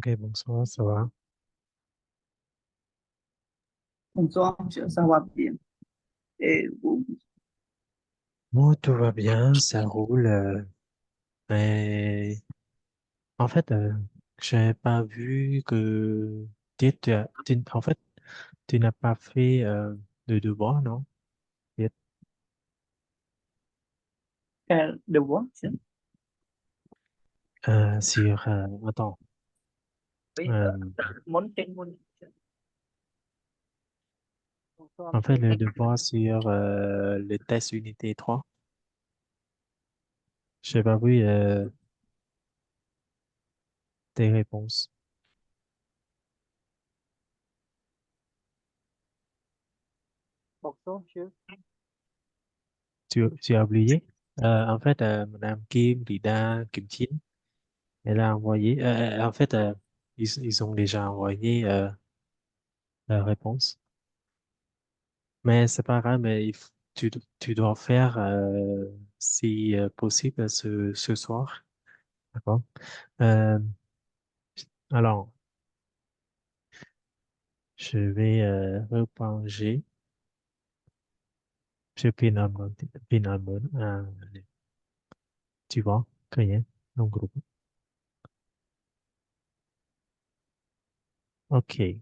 Ok, bonsoir, ça va? Bonsoir, monsieur, ça va bien. Et vous? Moi, tout va bien, ça roule. Mais en fait, j'ai pas vu que en fait, tu n'as pas fait de devoir, non? Et, Quel devoir, monsieur? attends, Oui, euh, món trên môn. Bonsoir, en fait, monsieur. le devoir sur le test unité 3. J'ai pas vu tes réponses. Bonsoir, monsieur. Tu as oublié? En fait, Madame Kim, Lida, Kim Chin, elle a envoyé, en fait, ils ont déjà envoyé la réponse. Mais c'est pas grave, mais tu dois faire, si possible, ce soir. D'accord? Euh, alors, je vais replanger. Je pinamon, tu vois, rien, en groupe. OK.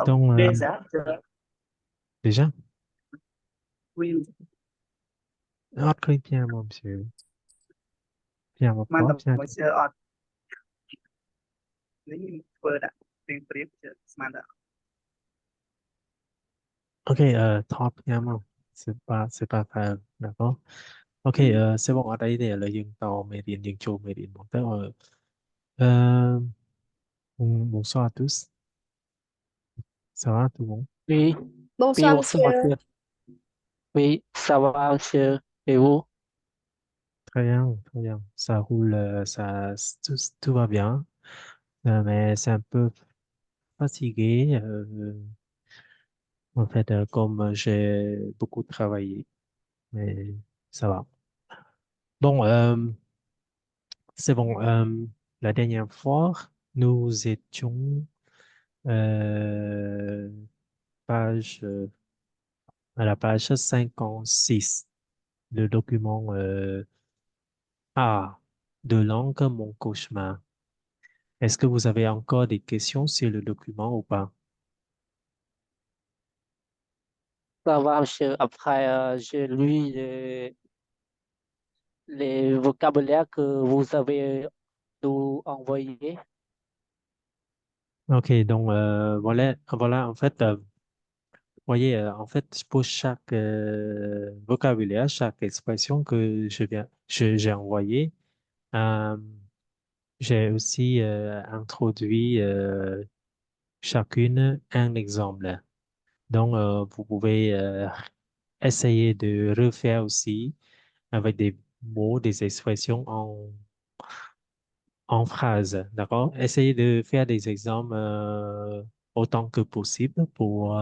Donc, Déjà, déjà, oui, OK, bien, mon monsieur. Bien, mon pote, mantap, bien. monsieur. Ini pada yang brief, semana. OK, top, bien, mon. C'est pas grave, d'accord? OK, Oui, c'est bon, ở đây thì là dân tàu mê điện, dân châu mê điện. Bon, euh, bonsoir à tous. Ça va, tout le monde? Oui, oui, Bonsoir, bonsoir, monsieur. monsieur. Oui, ça va, monsieur. Et vous? Très bien, très bien. Ça roule, tout va bien. Mais c'est un peu fatigué. En fait, comme j'ai beaucoup travaillé, mais ça va. Bon, c'est bon. La dernière fois, nous étions euh, page, à la page 56, le document A de langue, mon cauchemar. Est-ce que vous avez encore des questions sur le document ou pas? Ça va, monsieur. Après, j'ai lu les vocabulaires que vous avez nous envoyés. Ok, donc voilà, en fait, voyez, en fait, pour chaque vocabulaire, chaque expression que j'ai envoyé, euh, j'ai aussi introduit chacune un exemple. Donc, vous pouvez essayer de refaire aussi avec des mots, des expressions en phrases, d'accord? Essayez de faire des exemples autant que possible pour,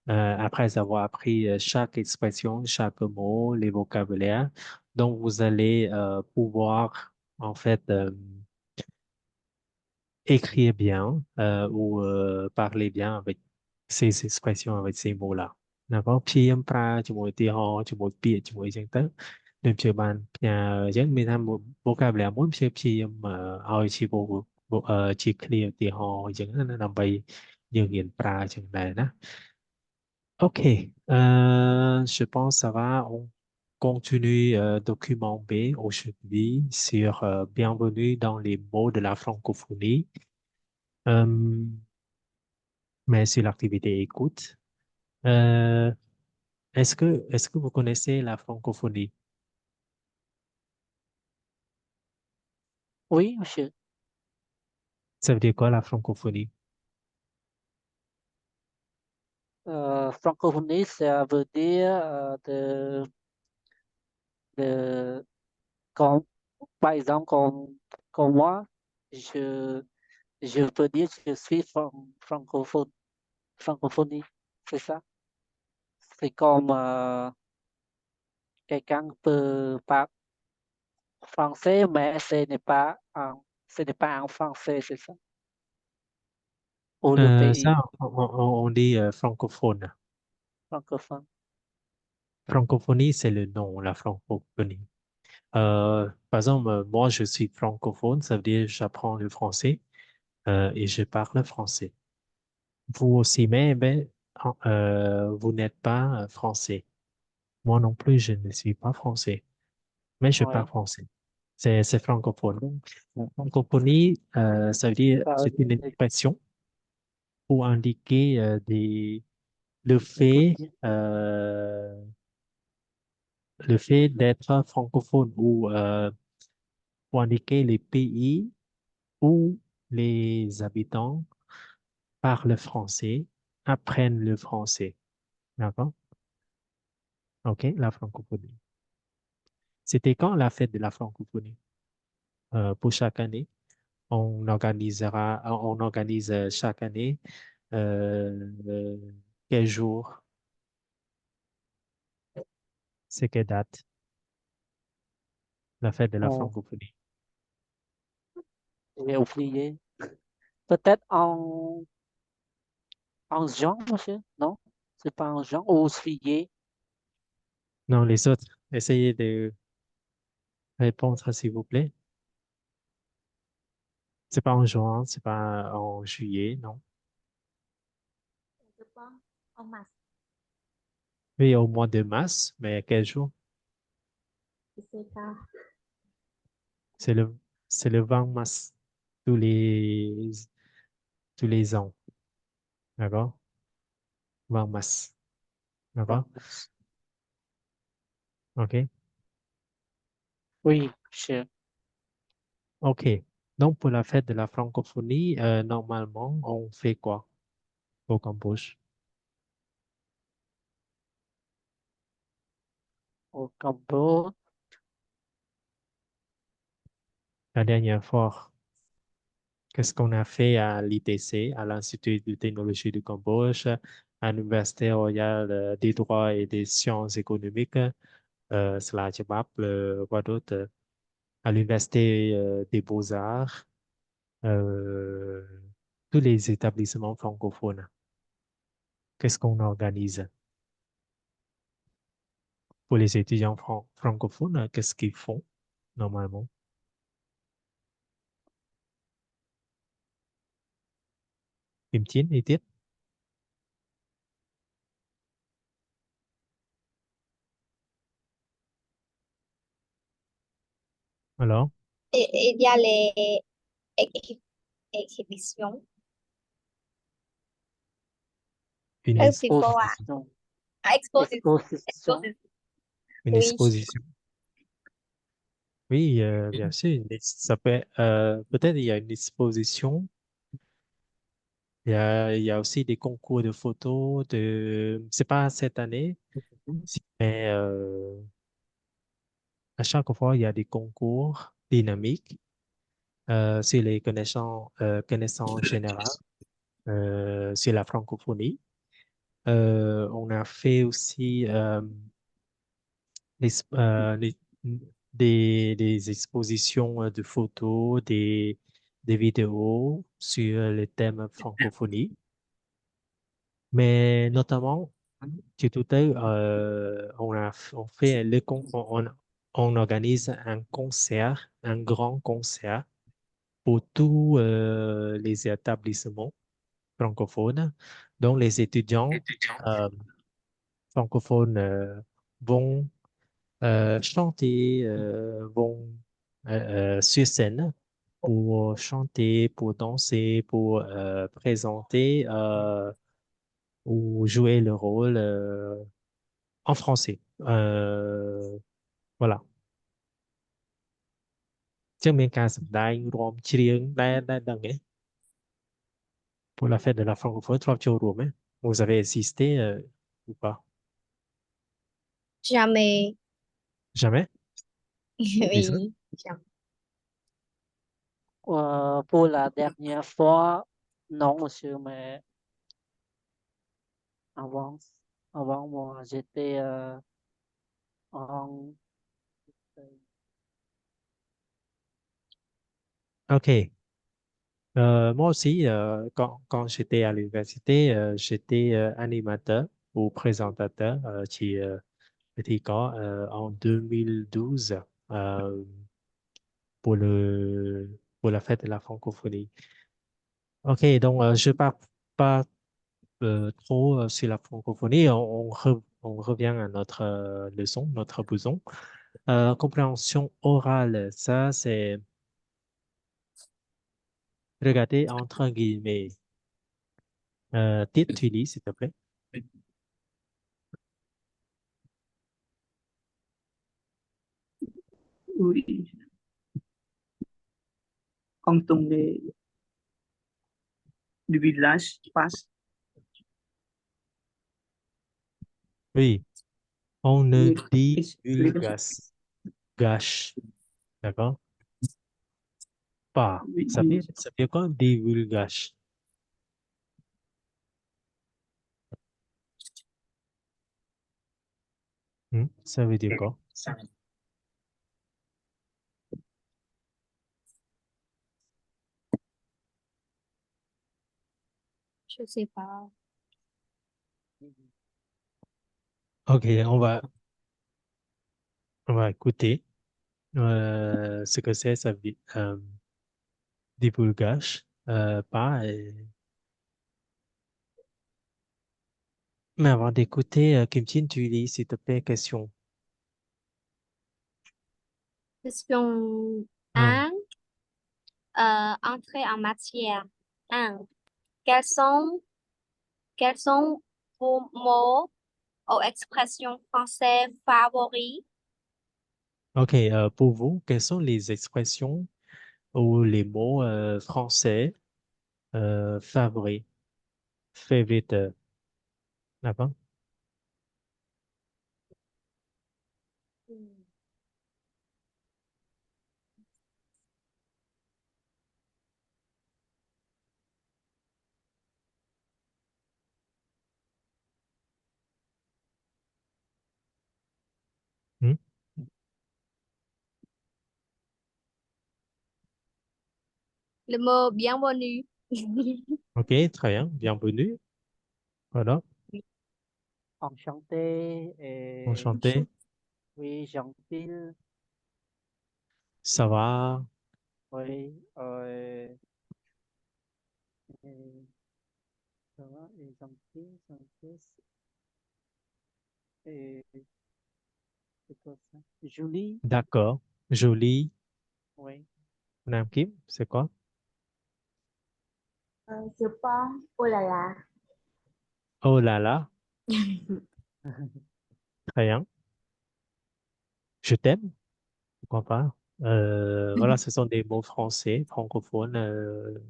après avoir appris chaque expression, chaque mot, les vocabulaires. Donc, vous allez pouvoir, en fait, écrire bien ou parler bien avec ces expressions, avec ces mots-là. ណាក៏ព្យាយាមប្រើជាមួយឧទាហរណ៍ជាមួយពាក្យជាមួយអញ្ចឹងទៅដូចជាបានផ្ញើអញ្ចឹងមានថា vocabulary មួយព្យាយាមឲ្យជា ជា clear ឧទាហរណ៍អញ្ចឹងណាដើម្បីយើងរៀនប្រើអញ្ចឹងដែរណា OK, je pense que ça va. On continue document B aujourd'hui sur bienvenue dans les mots de la francophonie. Euh, mais sur l'activité écoute. Euh, est-ce que vous connaissez la francophonie? Oui, monsieur. Ça veut dire quoi la francophonie? Francophonie, ça veut dire de, comme, par exemple, comme moi, je, je peux dire que je suis francophone, francophonie. C'est ça? C'est comme quelqu'un peut pas français, mais ce n'est pas en français, c'est ça? Ou le pays Ça, on dit francophone. francophone. Francophonie, c'est le nom, la francophonie. Par exemple, moi, je suis francophone, ça veut dire j'apprends le français et je parle français. Vous aussi, mais vous n'êtes pas français. Moi non plus, je ne suis pas français, mais je parle Oui, français. C'est francophone. Donc, la francophonie, ça veut dire, ça c'est une expression pour indiquer le fait, écoutez, euh, le fait d'être francophone ou pour indiquer les pays où les habitants parlent français, apprennent le français. D'accord? OK, la francophonie. C'était quand la fête de la francophonie? Pour chaque année, on organise chaque année euh, quel jour, c'est quelle date, la fête de la on, francophonie. j'ai oublié. Peut-être en juin, monsieur? Non? C'est pas en juin ou juillet? Non, les autres, essayez de répondre, s'il vous plaît. C'est pas en juin, c'est pas en juillet, non. Je pense en mars. Oui, au mois de mars, mais quel jour? Je sais pas. C'est le, c'est le 20 mars, tous les, tous les ans. D'accord? 20 mars. Bon, D'accord? OK? oui, monsieur. OK. Donc, pour la fête de la francophonie, normalement, on fait quoi au Cambodge? Au Cambodge, La dernière fois, qu'est-ce qu'on a fait à l'ITC, à l'Institut de technologie du Cambodge, à l'Université royale des droits et des sciences économiques, cela quoi d'autre, à l'Université des beaux-arts, euh, tous les établissements francophones. Qu'est-ce qu'on organise pour les étudiants francophones? Qu'est-ce qu'ils font normalement? Kim Chin, ý tiết. Alors, Et il y a les exhibitions. une, Il faut exposition, exposer. exposition. une Oui. exposition. Oui, bien sûr, ça peut, peut-être il y a une exposition. Il y a aussi des concours de photos c'est pas cette année, mais à chaque fois, il y a des concours dynamiques sur les connaissances générales sur la francophonie. On a fait aussi les- euh, les- des expositions de photos, des vidéos sur le thème francophonie. Mais notamment, tout à l'heure, on fait on organise un concert, un grand concert pour tous les établissements francophones. Donc, les étudiants euh, francophones vont chanter, vont sur scène pour chanter, pour danser, pour présenter ou jouer le rôle en français. Voilà. ចឹងមានការសម្ដែងរាំច្រៀងដែលដឹងទេ pour la fête de la francophonie ធ្លាប់ចូលរួមទេ Vous avez assisté ou pas? Jamais. Jamais? Les autres? Oui. Jamais. Pour la dernière fois, non, monsieur, mais avant, avant moi, j'étais en OK. Moi aussi, quand j'étais à l'université, j'étais animateur ou présentateur qui était quand, en 2012 euh, pour la fête de la francophonie. OK, donc je ne parle pas trop sur la francophonie. On revient à notre leçon, notre besoin. Compréhension orale, ça c'est regarder entre guillemets. Tiết, tu lis, s'il te plaît. Oui, quand on est du village passe, Oui, on ne une explication. divulgage, d'accord? Pas. Oui, Ça veut dire quoi? Divulgage. Ça veut dire quoi? Je sais pas. OK, on va écouter ce que c'est, ça veut dire divulgage. Pas. Mais avant d'écouter, Kim Chin, tu lis, s'il te plaît, question. Question Un. 1, entrée en matière. 1. Quels sont, quels sont vos mots ou expressions françaises favoris? OK, pour vous, quelles sont les expressions ou les mots français favoris? Favorite, d'accord? Hmm? Le mot bienvenue. OK, très bien, bienvenue. Voilà, Enchanté et enchanté. oui, gentil, Ça va? oui, et ça va, et gentil, gentil, et c'est quoi ça? Julie, D'accord. Joli. oui. Nam Kim, c'est quoi? Je pense, oh là là. Oh là là, très bien. Je t'aime, pourquoi pas? Voilà, ce sont des mots français, francophones,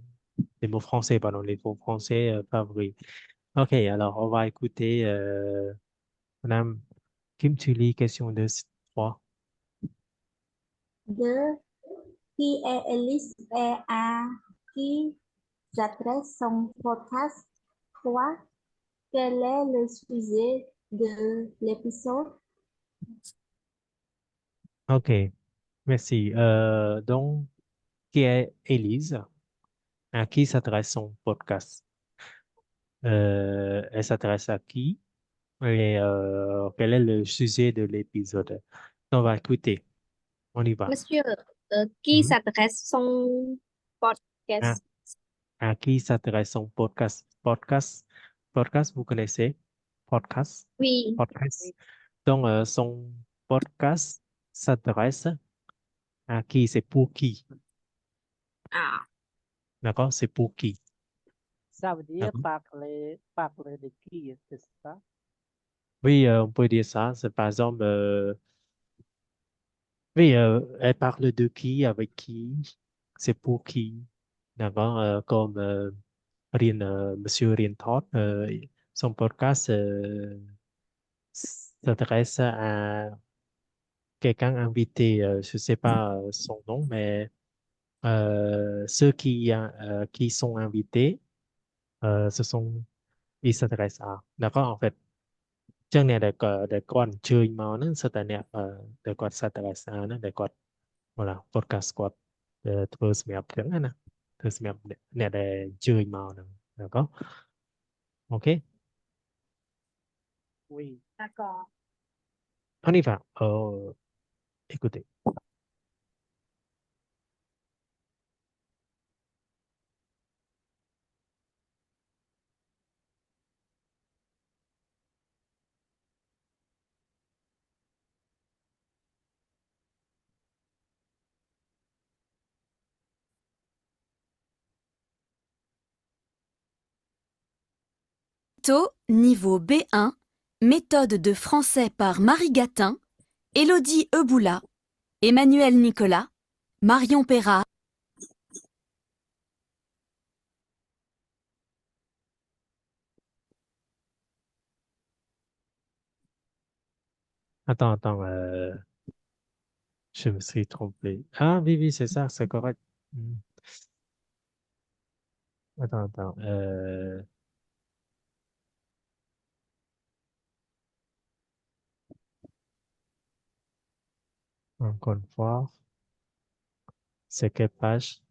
des mots français, pardon, les mots français favoris. OK, alors on va écouter Madame Kim, tu lis question 2, 3. 2. Qui est Elise et à qui s'adresse son podcast? 3. Quel est le sujet de l'épisode? OK, merci. Donc, qui est Élise? À qui s'adresse son podcast? Elle s'adresse à qui? Et quel est le sujet de l'épisode? On va écouter. On y va. Monsieur, qui Mhm. s'adresse son À, podcast? à qui s'adresse son podcast? Podcast, vous connaissez? Podcast? Oui. Podcast. Donc, son podcast s'adresse à qui? C'est pour qui? À, D'accord? C'est pour qui? Ça veut dire D'accord? parler de qui, c'est ça? Oui, on peut dire ça. C'est par exemple, oui, elle parle de qui, avec qui, c'est pour qui. D'accord? Comme Monsieur Rien Thót, son podcast s'adresse à quelqu'un invité. Je ne sais pas son nom, mais ceux qui sont invités, ce sont, ils s'adressent à. D'accord? En fait, cho nên để con chơi mà nó sẽ tại nè để con sẽ tại sao nó để con voilà podcast quad ធ្វើសម្រាប់ទាំងហ្នឹងណាធ្វើសម្រាប់អ្នកដែលអញ្ជើញមកហ្នឹង d'accord ok Oui. D'accord. on y va écoutez Niveau B1, méthode de français par Marie Gatin, Élodie Eboula, Emmanuel Nicolas, Marion Perra. attends je me suis trompé ah oui c'est ça c'est correct attends encore une fois c'est quelle page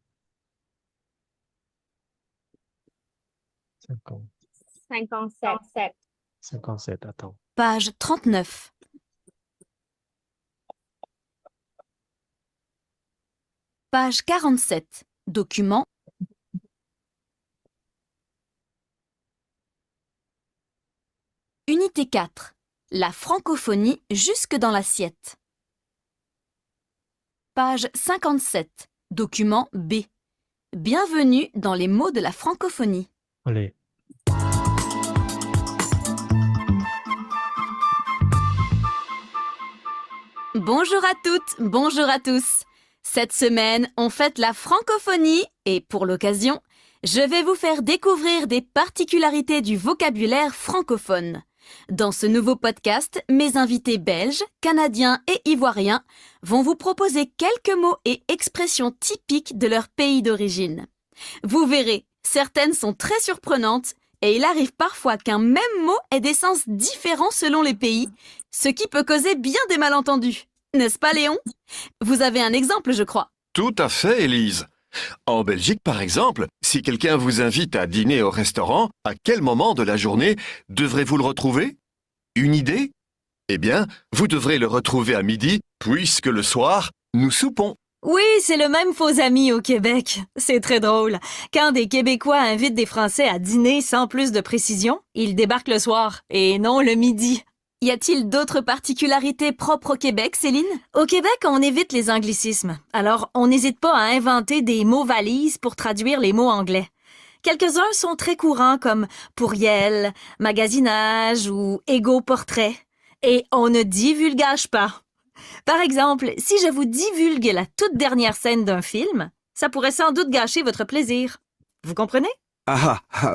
50 57. 57 attends Page 39. Page 47. Document. Unité 4. La francophonie jusque dans l'assiette. Page 57. Document B. Bienvenue dans les mots de la francophonie. allez Bonjour à toutes, bonjour à tous. Cette semaine, on fête la francophonie et pour l'occasion, je vais vous faire découvrir des particularités du vocabulaire francophone. Dans ce nouveau podcast, mes invités belges, canadiens et ivoiriens vont vous proposer quelques mots et expressions typiques de leur pays d'origine. Vous verrez, certaines sont très surprenantes et il arrive parfois qu'un même mot ait des sens différents selon les pays, ce qui peut causer bien des malentendus. N'est-ce pas, Léon? Vous avez un exemple, je crois. Tout à fait, Élise. En Belgique, par exemple, si quelqu'un vous invite à dîner au restaurant, à quel moment de la journée devrez-vous le retrouver? Une idée? Eh bien, vous devrez le retrouver à midi, puisque le soir, nous soupons. Oui, c'est le même faux ami au Québec. C'est très drôle. Quand des Québécois invitent des Français à dîner sans plus de précision, ils débarquent le soir, et non le midi. Y a-t-il d'autres particularités propres au Québec, Céline? Au Québec, on évite les anglicismes. Alors, on n'hésite pas à inventer des mots valises pour traduire les mots anglais. Quelques-uns sont très courants comme pourriel, magasinage ou égo-portrait. Et on ne divulgage pas. Par exemple, si je vous divulgue la toute dernière scène d'un film, ça pourrait sans doute gâcher votre plaisir. Vous comprenez?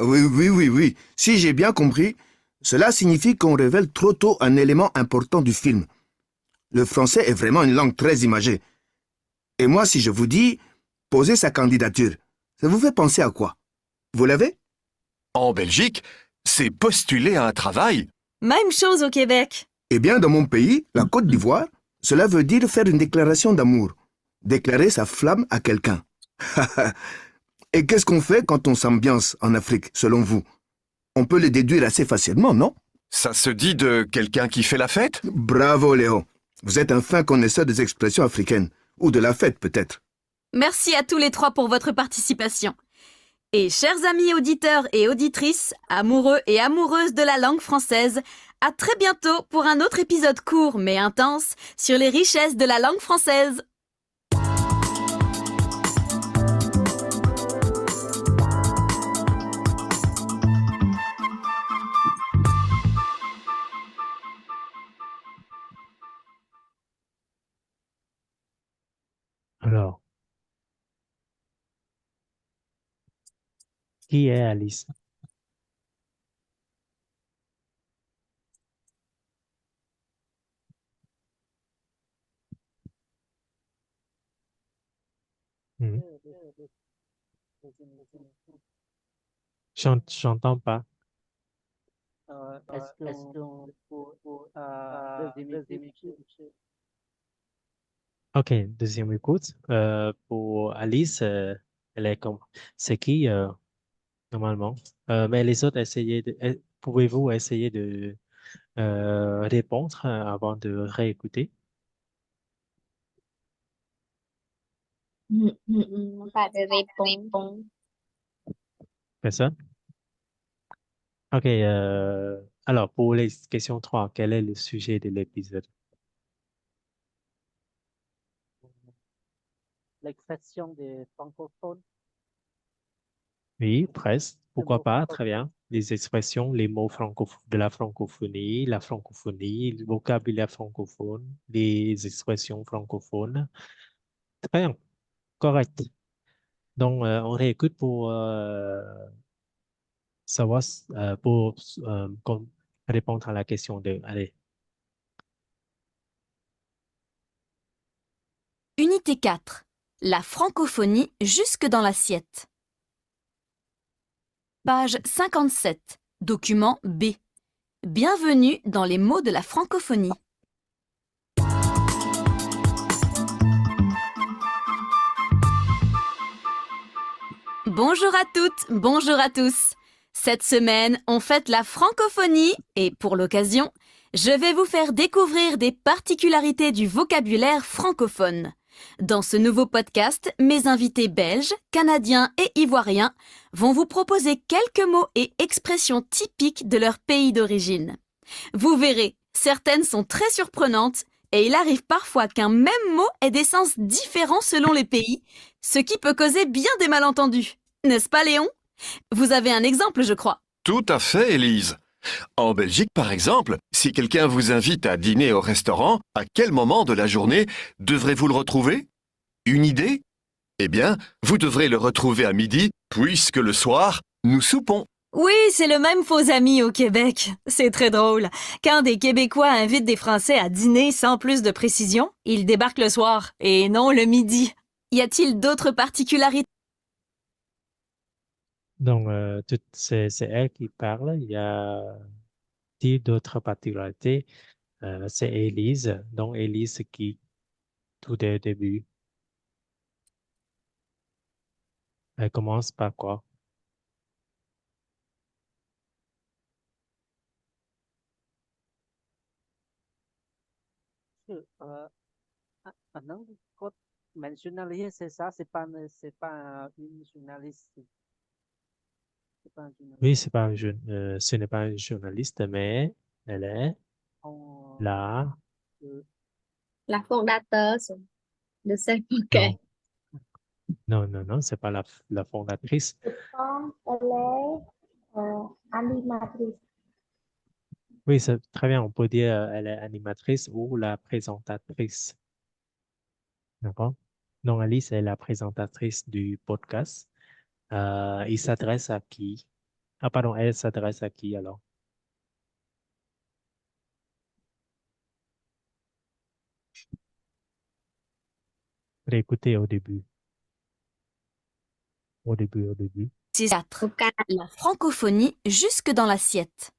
Oui. Si j'ai bien compris, cela signifie qu'on révèle trop tôt un élément important du film. Le français est vraiment une langue très imagée. Et moi, si je vous dis « poser sa candidature », ça vous fait penser à quoi? Vous l'avez? En Belgique, c'est postuler à un travail. Même chose au Québec. Eh bien, dans mon pays, la Côte d'Ivoire, cela veut dire faire une déclaration d'amour. Déclarer sa flamme à quelqu'un. Et qu'est-ce qu'on fait quand on s'ambiance en Afrique, selon vous? On peut le déduire assez facilement, non? Ça se dit de quelqu'un qui fait la fête? Bravo, Léo. Vous êtes un fin connaisseur des expressions africaines. Ou de la fête, peut-être. Merci à tous les trois pour votre participation. Et chers amis auditeurs et auditrices, amoureux et amoureuses de la langue française, à très bientôt pour un autre épisode court mais intense sur les richesses de la langue française. alors qui est Alice Hmm. J'entends pas. Est-ce qu'on peut résumer, s'il vous plaît? Ok, deuxième écoute. Pour Alice, elle est comme... C'est qui, normalement? Mais les autres, pouvez-vous essayer de répondre avant de réécouter? Pas de réponse. Personne? Ok, alors pour les questions 3, quel est le sujet de l'épisode? L'expression des francophones, Oui, presque. le Pourquoi mot pas? francophone. Très bien. Les expressions, les mots de la francophonie, le vocabulaire francophone, les expressions francophones. Très bien, correct. Donc, on réécoute pour savoir, répondre à la question 2. Allez. Unité 4. La francophonie jusque dans l'assiette. Page 57. Document B. Bienvenue dans les mots de la francophonie. Bonjour à toutes, bonjour à tous. Cette semaine, on fête la francophonie et pour l'occasion, je vais vous faire découvrir des particularités du vocabulaire francophone. Dans ce nouveau podcast, mes invités belges, canadiens et ivoiriens vont vous proposer quelques mots et expressions typiques de leur pays d'origine. Vous verrez, certaines sont très surprenantes et il arrive parfois qu'un même mot ait des sens différents selon les pays, ce qui peut causer bien des malentendus. N'est-ce pas, Léon? Vous avez un exemple, je crois. Tout à fait, Élise. En Belgique, par exemple, si quelqu'un vous invite à dîner au restaurant, à quel moment de la journée devrez-vous le retrouver? Une idée? Eh bien, vous devrez le retrouver à midi, puisque le soir, nous soupons. Oui, c'est le même faux ami au Québec. C'est très drôle. Quand des Québécois invitent des Français à dîner sans plus de précision, ils débarquent le soir et non le midi. Y a-t-il d'autres particularités? Donc, c'est elle qui parle. Il y a d'autres particularités. C'est Élise. Donc, Élise qui, tout au début, elle commence par quoi? Un homme mais journaliste, c'est ça, c'est pas une journaliste. C'est pas un Oui, journaliste. ce n'est pas une journaliste, mais elle est On, là. La fondatrice de ce Non, podcast. non, c'est pas la fondatrice. Elle est animatrice. Oui, c'est très bien. On peut dire elle est animatrice ou la présentatrice. D'accord? Donc, Alice est la présentatrice du podcast. Il s'adresse à qui? Ah, pardon, elle s'adresse à qui alors? Réécoutez au début. Au début. 4. Au Canada. La francophonie jusque dans l'assiette.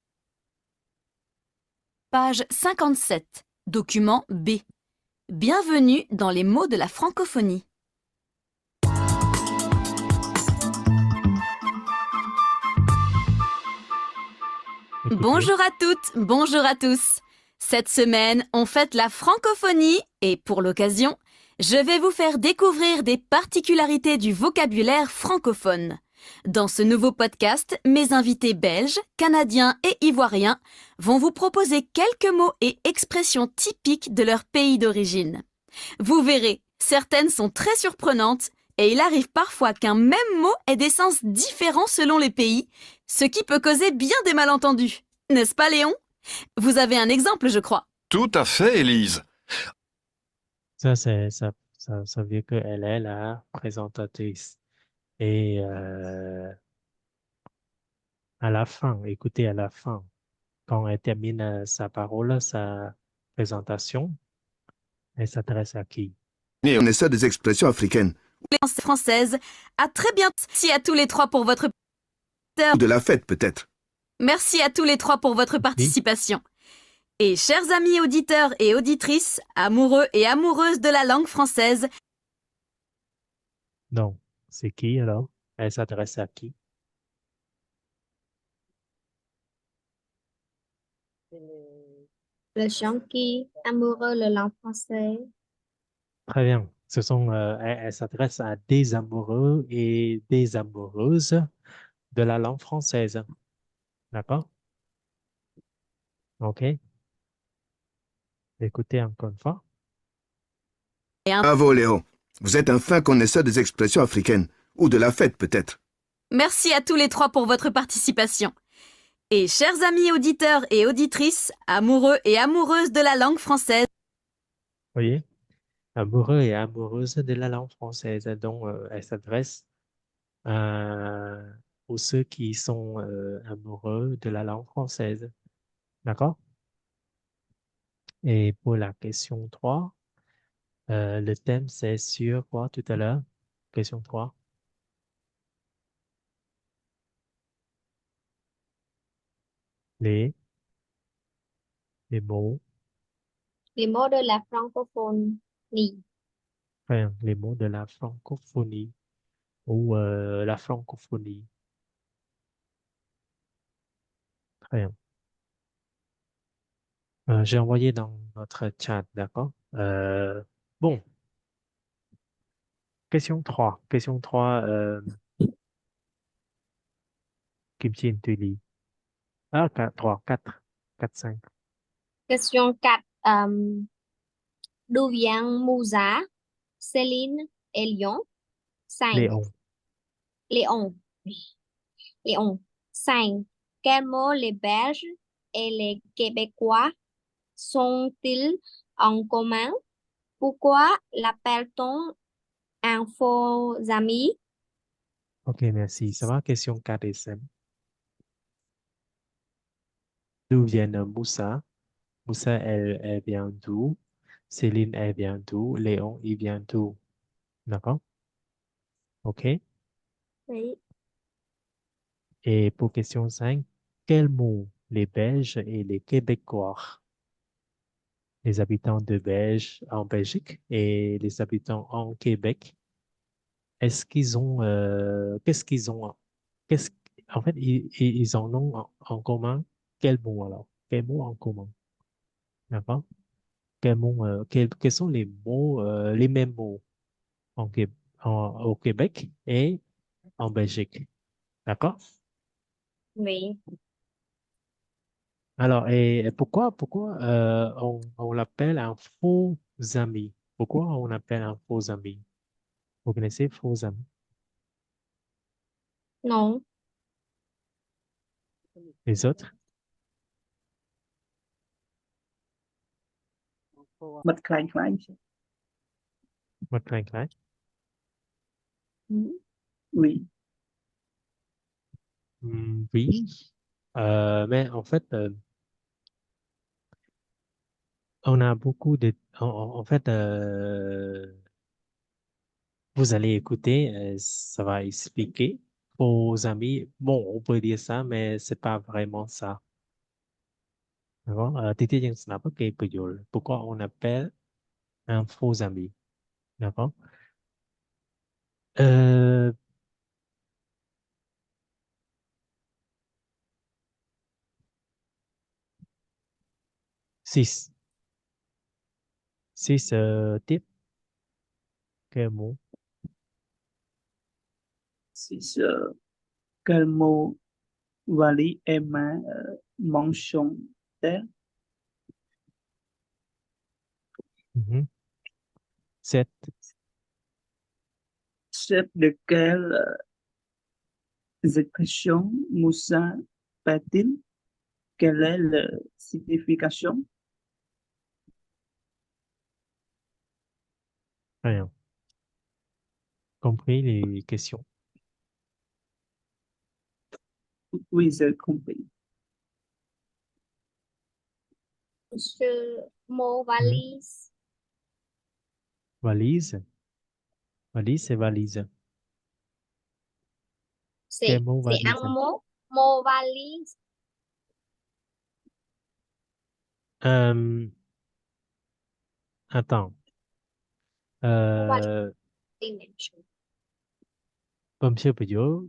Page 57. Document B. Bienvenue dans les mots de la francophonie. Écoutez. Bonjour à toutes, bonjour à tous. Cette semaine, on fête la francophonie et pour l'occasion, je vais vous faire découvrir des particularités du vocabulaire francophone. Dans ce nouveau podcast, mes invités belges, canadiens et ivoiriens vont vous proposer quelques mots et expressions typiques de leur pays d'origine. Vous verrez, certaines sont très surprenantes et il arrive parfois qu'un même mot ait des sens différents selon les pays, ce qui peut causer bien des malentendus. N'est-ce pas, Léon? Vous avez un exemple, je crois. Tout à fait, Élise. Ça, ça veut dire qu'elle est la présentatrice. Et à la fin, écoutez, à la fin, quand elle termine sa parole, sa présentation, elle s'adresse à qui? Et on essaie des expressions africaines. Française. À très bientôt. Merci à tous les trois pour votre Ou de la fête, peut-être. Merci à tous les trois pour votre participation. Et chers amis auditeurs et auditrices, amoureux et amoureuses de la langue française, Non. C'est qui alors? Elle s'adresse à qui? les gens qui amoureux de la langue française. Très bien. Elle s'adresse à des amoureux et des amoureuses de la langue française. D'accord? OK. Écoutez encore une fois. Bravo, Léo. Vous êtes un fin connaisseur des expressions africaines. Ou de la fête, peut-être. merci à tous les trois pour votre participation. Et chers amis auditeurs et auditrices, amoureux et amoureuses de la langue française, Voyez? Amoureux et amoureuse de la langue française. Donc, elle s'adresse à aux ceux qui sont amoureux de la langue française. D'accord? Et pour la question 3, le thème c'est sur quoi tout à l'heure? Question 3. Les, les mots, Les mots de la francophonie. enfin, les mots de la francophonie ou la francophonie. Très bien. J'ai envoyé dans notre chat, d'accord? Bon, question 3. Question 3, Kim Chin, tu lis. Ah, 4, 3, 4, 4, 5. Question 4. D'où vient Moussa, Céline et Lyon? 5. Léon. Léon. Léon. 5. Quels mots les Belges et les Québécois sont-ils en commun? Pourquoi l'appelle-t-on un faux ami? Ok, merci. Ça va, question 4 et 5. D'où vient Moussa? Moussa, elle vient d'où? Céline, elle vient d'où? Léon, il vient d'où? D'accord? OK. Oui. Et pour question 5, quels mots les Belges et les Québécois, les habitants de Belge en Belgique et les habitants en Québec, qu'est-ce qu'ils ont, qu'est-ce, en fait, ils en ont en commun quels mots alors? Quels mots en commun? D'accord? Quels sont les mots, les mêmes mots au Québec et en Belgique? D'accord? Oui. Alors, et pourquoi on l'appelle un faux ami? Pourquoi on l'appelle un faux ami? Vous connaissez faux ami? Non. Les autres? Bật clang clang. Votre clin clin? Oui. Oui. Mais en fait, on a beaucoup de... en fait, vous allez écouter, ça va expliquer. Faux amis, bon, on peut dire ça, mais c'est pas vraiment ça. D'accord? Titi yang kenapa kayak pejol? Pourquoi on appelle un faux ami? D'accord? Euh, 6. 6 tiếp. Quel mot? C'est quel mot Wally Emma mentionne-t-elle? 7. Chef de quelle expression Moussa fait-il? Quelle est la signification? Rien. Compris les questions? Oui, j'ai compris. Ce mot Mhm. valise. Valise. Valise, c'est valise. Quel mot C'est valise? un mot. Mot valise. Euh, attends. วัด Euh, ติเมนชัน comme je peux dire,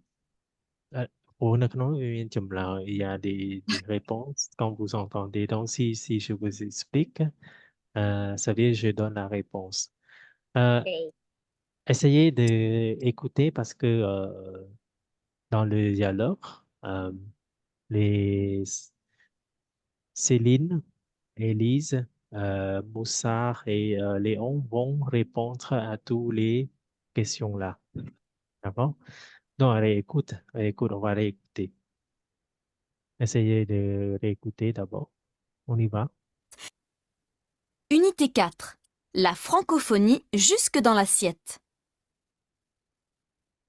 au Nakno, il y a des réponses quand vous entendez. Donc, si je vous explique, ça veut dire je donne la réponse. โอ Euh, เค essayez d'écouter parce que dans le dialogue, les Céline, Élise, Moussard et Léon vont répondre à toutes les questions là. D'accord? Donc, allez, écoute, on va réécouter. Essayez de réécouter d'abord. On y va. Unité 4. La francophonie jusque dans l'assiette.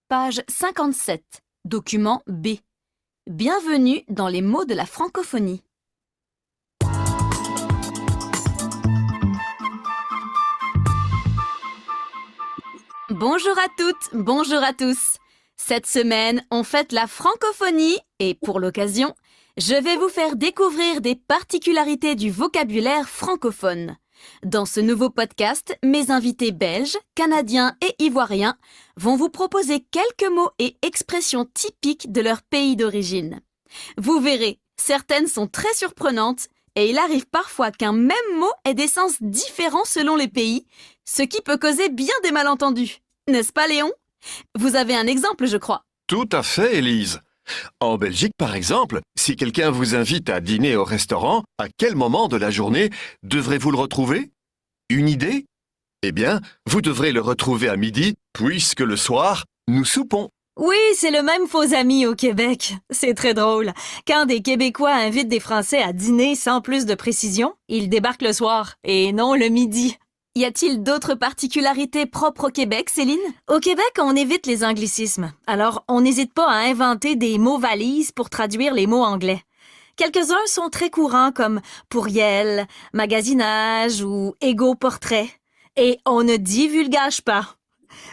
Page 57. Document B. Bienvenue dans les mots de la francophonie. Bonjour à toutes, bonjour à tous. Cette semaine, on fête la francophonie et pour l'occasion, je vais vous faire découvrir des particularités du vocabulaire francophone. Dans ce nouveau podcast, mes invités belges, canadiens et ivoiriens vont vous proposer quelques mots et expressions typiques de leur pays d'origine. Vous verrez, certaines sont très surprenantes et il arrive parfois qu'un même mot ait des sens différents selon les pays, ce qui peut causer bien des malentendus. N'est-ce pas, Léon? Vous avez un exemple, je crois. Tout à fait, Élise. En Belgique, par exemple, si quelqu'un vous invite à dîner au restaurant, à quel moment de la journée devrez-vous le retrouver? Une idée? Eh bien, vous devrez le retrouver à midi, puisque le soir, nous soupons. Oui, c'est le même faux ami au Québec. C'est très drôle. Quand des Québécois invitent des Français à dîner sans plus de précision, ils débarquent le soir et non le midi. Y a-t-il d'autres particularités propres au Québec, Céline? Au Québec, on évite les anglicismes. Alors, on n'hésite pas à inventer des mots valises pour traduire les mots anglais. Quelques-uns sont très courants comme pourriel, magasinage ou égo-portrait. Et on ne divulgage pas.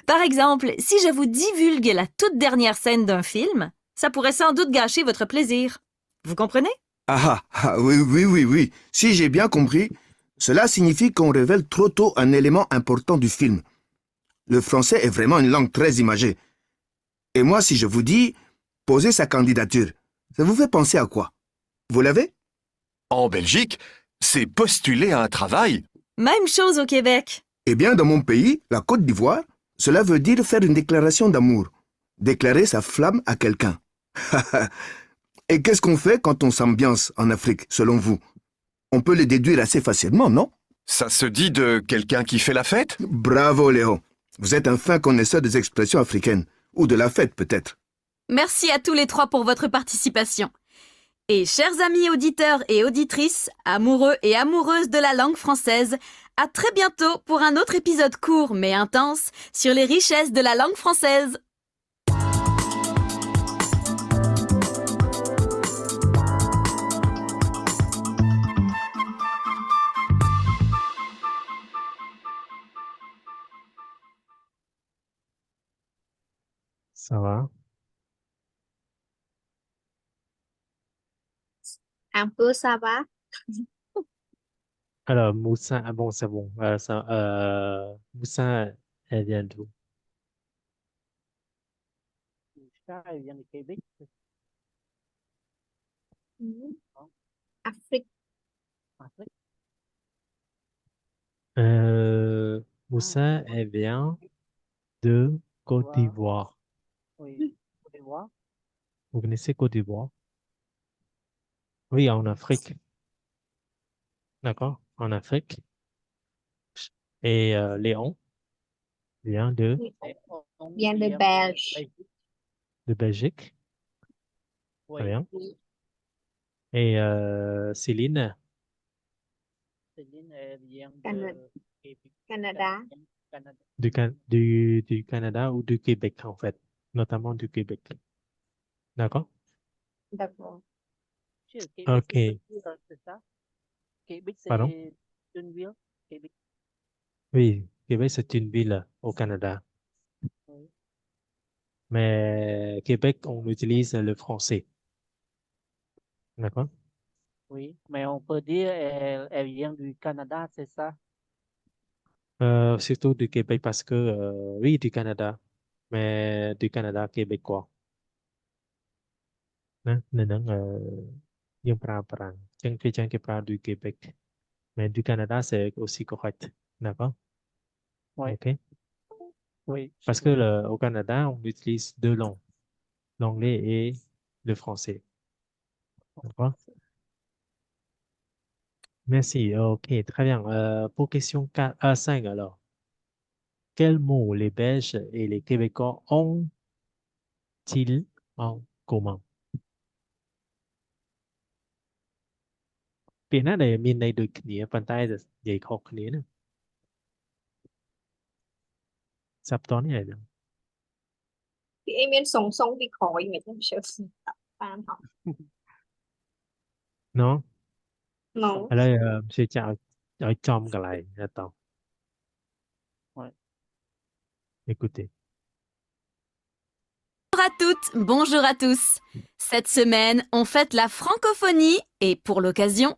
Par exemple, si je vous divulgue la toute dernière scène d'un film, ça pourrait sans doute gâcher votre plaisir. Vous comprenez? Oui, oui, oui, oui. Si j'ai bien compris, cela signifie qu'on révèle trop tôt un élément important du film. Le français est vraiment une langue très imagée. Et moi, si je vous dis poser sa candidature, ça vous fait penser à quoi? Vous l'avez? En Belgique, c'est postuler à un travail. Même chose au Québec. Eh bien, dans mon pays, la Côte d'Ivoire, cela veut dire faire une déclaration d'amour. Déclarer sa flamme à quelqu'un. Et qu'est-ce qu'on fait quand on s'ambiance en Afrique, selon vous? On peut le déduire assez facilement, non? Ça se dit de quelqu'un qui fait la fête? Bravo, Léon. Vous êtes un fin connaisseur des expressions africaines. Ou de la fête, peut-être. Merci à tous les trois pour votre participation. Et chers amis auditeurs et auditrices, amoureux et amoureuses de la langue française, à très bientôt pour un autre épisode court mais intense sur les richesses de la langue française. Ça va? Un peu ça va. Alors, Moussa, ah bon, c'est bon. Moussa, elle vient d'où? Elle vient du Québec. Afrique. Afrique. Moussa, elle vient de Côte d'Ivoire. Oui, Côte d'Ivoire. Vous connaissez Côte d'Ivoire? Oui, en Afrique. D'accord? En Afrique. Et Léon vient Et on Vient de vient Belge. Belgique. de Belgique. Oui. Très bien. Et Céline Céline, elle vient Canada. de Québec. Canada. Canada. du Canada ou du Québec, en fait. Notamment du Québec. D'accord? D'accord. Chez Québec, Ok. c'est ça? Québec, Pardon? c'est une ville. Québec. Oui, Québec, c'est une ville au Canada. Oui. Mais Québec, on utilise le français. D'accord? Oui, mais on peut dire elle vient du Canada, c'est ça? Surtout du Québec parce que, oui, du Canada, mais du Canada québécois. Hein, nên là, nhưng pra chân cái chân cái pra du Québec, mais du Canada c'est aussi correct, d'accord? Oui, Ok. oui, je Parce que vois. au Canada, on utilise deux langues, l'anglais et le français. D'accord? Merci. Ok, très bien. Pour question 4 à 5 alors. Quels mots les Belges et les Québécois ont-ils en commun? ពាក្យណាដែលមានន័យដូចគ្នាប៉ុន្តែនិយាយខុសគ្នាណាសាប់តនេះហើយហ្នឹង thì emមានសុងសុងពីក្រោយមិនខ្ញុំជឿបានហ៎ เนาะ no ឥឡូវmonsieurចាក់ឲ្យចំកន្លែងតោះ Ouais. écoutez Bonjour à toutes, bonjour à tous. Cette semaine, on fête la francophonie et pour l'occasion,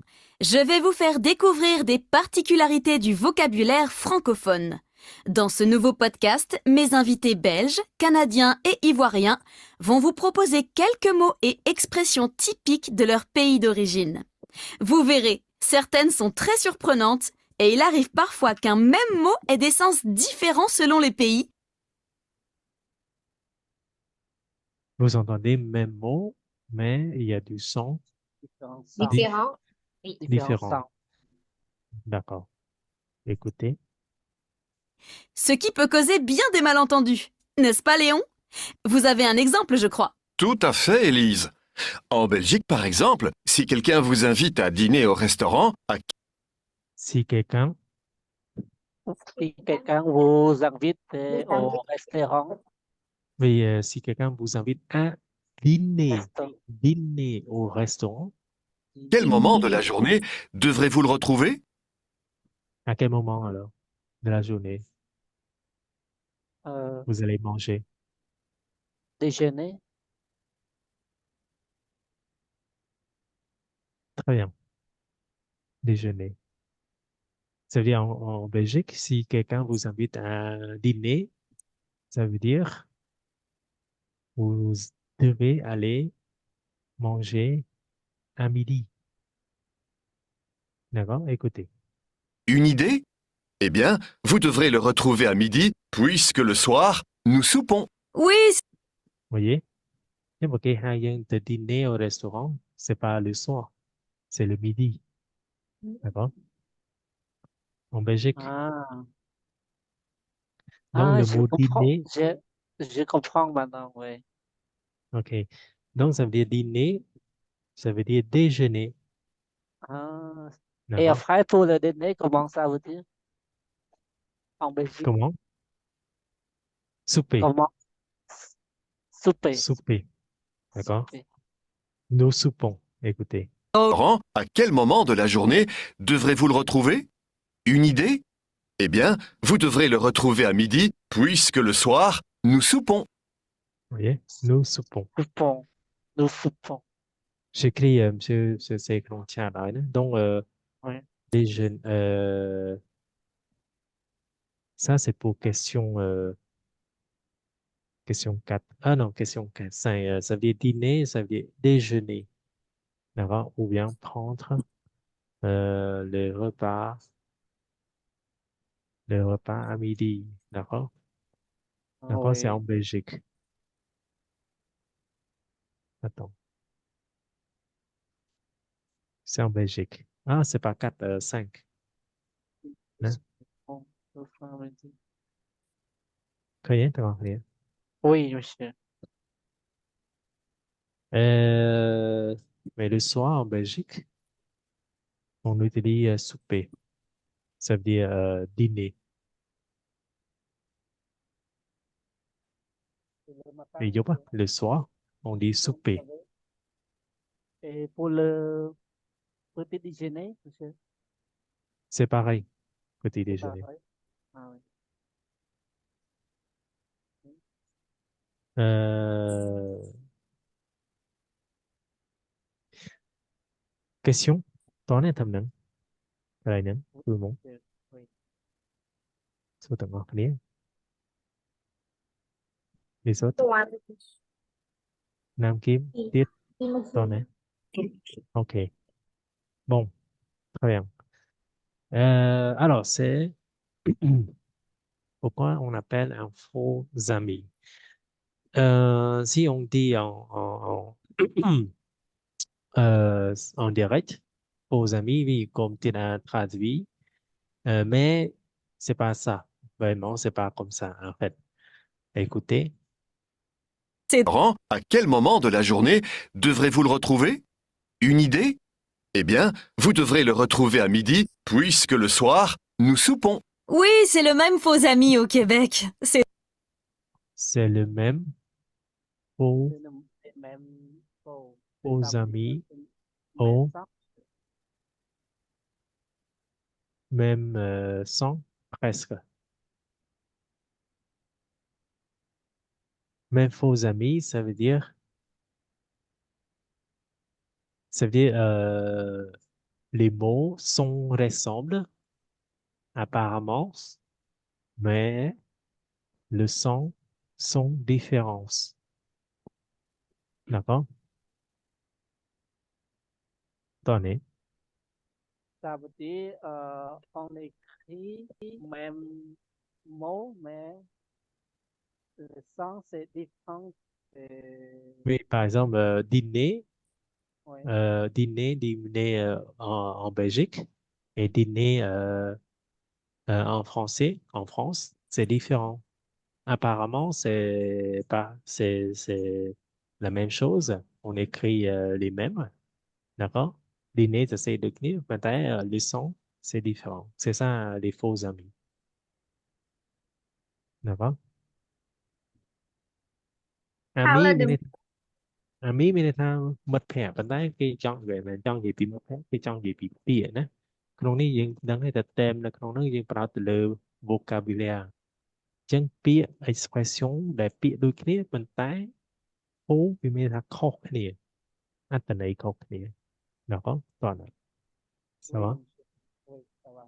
je vais vous faire découvrir des particularités du vocabulaire francophone. Dans ce nouveau podcast, mes invités belges, canadiens et ivoiriens vont vous proposer quelques mots et expressions typiques de leur pays d'origine. Vous verrez, certaines sont très surprenantes et il arrive parfois qu'un même mot ait des sens différents selon les pays. vous entendez même mot mais il y a du son Différents sens. différent oui. Différents différent sens. d'accord écoutez Ce qui peut causer bien des malentendus. N'est-ce pas, Léon? Vous avez un exemple, je crois. Tout à fait, Élise. En Belgique, par exemple, si quelqu'un vous invite à dîner au restaurant, à si quelqu'un Si quelqu'un vous invite Vous au invite. restaurant, oui, si quelqu'un vous invite à dîner resto- dîner au restaurant quel moment de la journée devrez-vous le retrouver? à quel moment alors de la journée euh, vous allez manger déjeuner, très bien déjeuner. Ça veut dire en Belgique, si quelqu'un vous invite à dîner, ça veut dire vous devez aller manger à midi. D'accord? Écoutez. Une idée? Eh bien, vous devrez le retrouver à midi, puisque le soir, nous soupons. Oui, Voyez? Nhưng mà cái hai dân de dîner au restaurant, c'est pas le soir, c'est le midi. D'accord? En Belgique. ah, Donc, le je mot comprends, dîner, je comprends maintenant, oui. OK. Donc, ça veut dire dîner, ça veut dire déjeuner. Ah. Et D'accord? après, pour le dîner, comment ça veut dire en Belgique? Comment? Souper. Comment? Souper. Souper. D'accord? Souper. Nous soupons. Écoutez. Restaurant, à quel moment de la journée devrez-vous le retrouver? Une idée? Eh bien, vous devrez le retrouver à midi, puisque le soir, nous soupons. Voyez? Nous soupons. Soupons. Nous soupons. J'écris, monsieur, c'est écrit tiens là, hein. Donc, Oui. déjeuner, ça, c'est pour question 4. Ah non, question 4. Ça veut dire dîner, ça veut dire déjeuner. D'accord? Ou bien prendre le repas à midi. D'accord? D'accord? C'est en Oui. Belgique. Attends. C'est en Belgique. Ah, c'est pas 4, 5. Hein? Soupons. Nous sommes midi. Rien, t'as rien. Oui, monsieur. Euh, mais le soir en Belgique, on utilise souper. Ça veut dire dîner. Le matin, Et yo, le soir, on dit vous souper. savez. Et pour le petit déjeuner, monsieur, C'est pareil, petit c'est déjeuner. pareil. Ah oui. Euh, question តោះនេះធ្វើនឹងកន្លែងហ្នឹងគឺមក Oui. សួរទាំងអស់គ្នានិសុទ្ធ Toàn ណាមគីម Thì ទៀត thì một តោះនេះ ok bon très bien alors c'est pourquoi on appelle un faux ami. Si on dit en direct, faux amis, oui, comme tu as traduit, mais c'est pas ça. Vraiment, c'est pas comme ça, en fait. Écoutez, À quel moment de la journée devrez-vous le retrouver? Une idée? Eh bien, vous devrez le retrouver à midi, puisque le soir, nous soupons. Oui, c'est le même faux ami au Québec. c'est le même faux, C'est même faux. faux Ça veut dire amis c'est au même sens. même son, presque. Même faux amis, ça veut dire les mots sont ressemblent apparemment, mais le son sont différents. D'accord? Tenez. Ça veut dire on écrit même mot, mais le sens est différent. Oui, par exemple, dîner, Oui. dîner en Belgique et dîner en français, en France, c'est différent. Apparemment, c'est la même chose. On écrit les mêmes, d'accord? Dîner, c'est de venir, mais le son, c'est différent. C'est ça, les faux amis. D'accord? khá là Ami, đừng Ami មានន័យថាមិត្តភក្តិប៉ុន្តែគេចង់និយាយមិនចង់និយាយពីមិត្តភក្តិគេចង់និយាយពីពាក្យណាក្នុងនេះយើងដឹងហើយតែ theme នៅក្នុងនោះយើងប្រើទៅលើ vocabulaire អញ្ចឹងពាក្យ expression ដែលពាក្យដូចគ្នាប៉ុន្តែអូវាមានថាខុសគ្នាអត្ថន័យខុសគ្នាណាបងតោះណា ça Oui, va monsieur. Oui, ça va.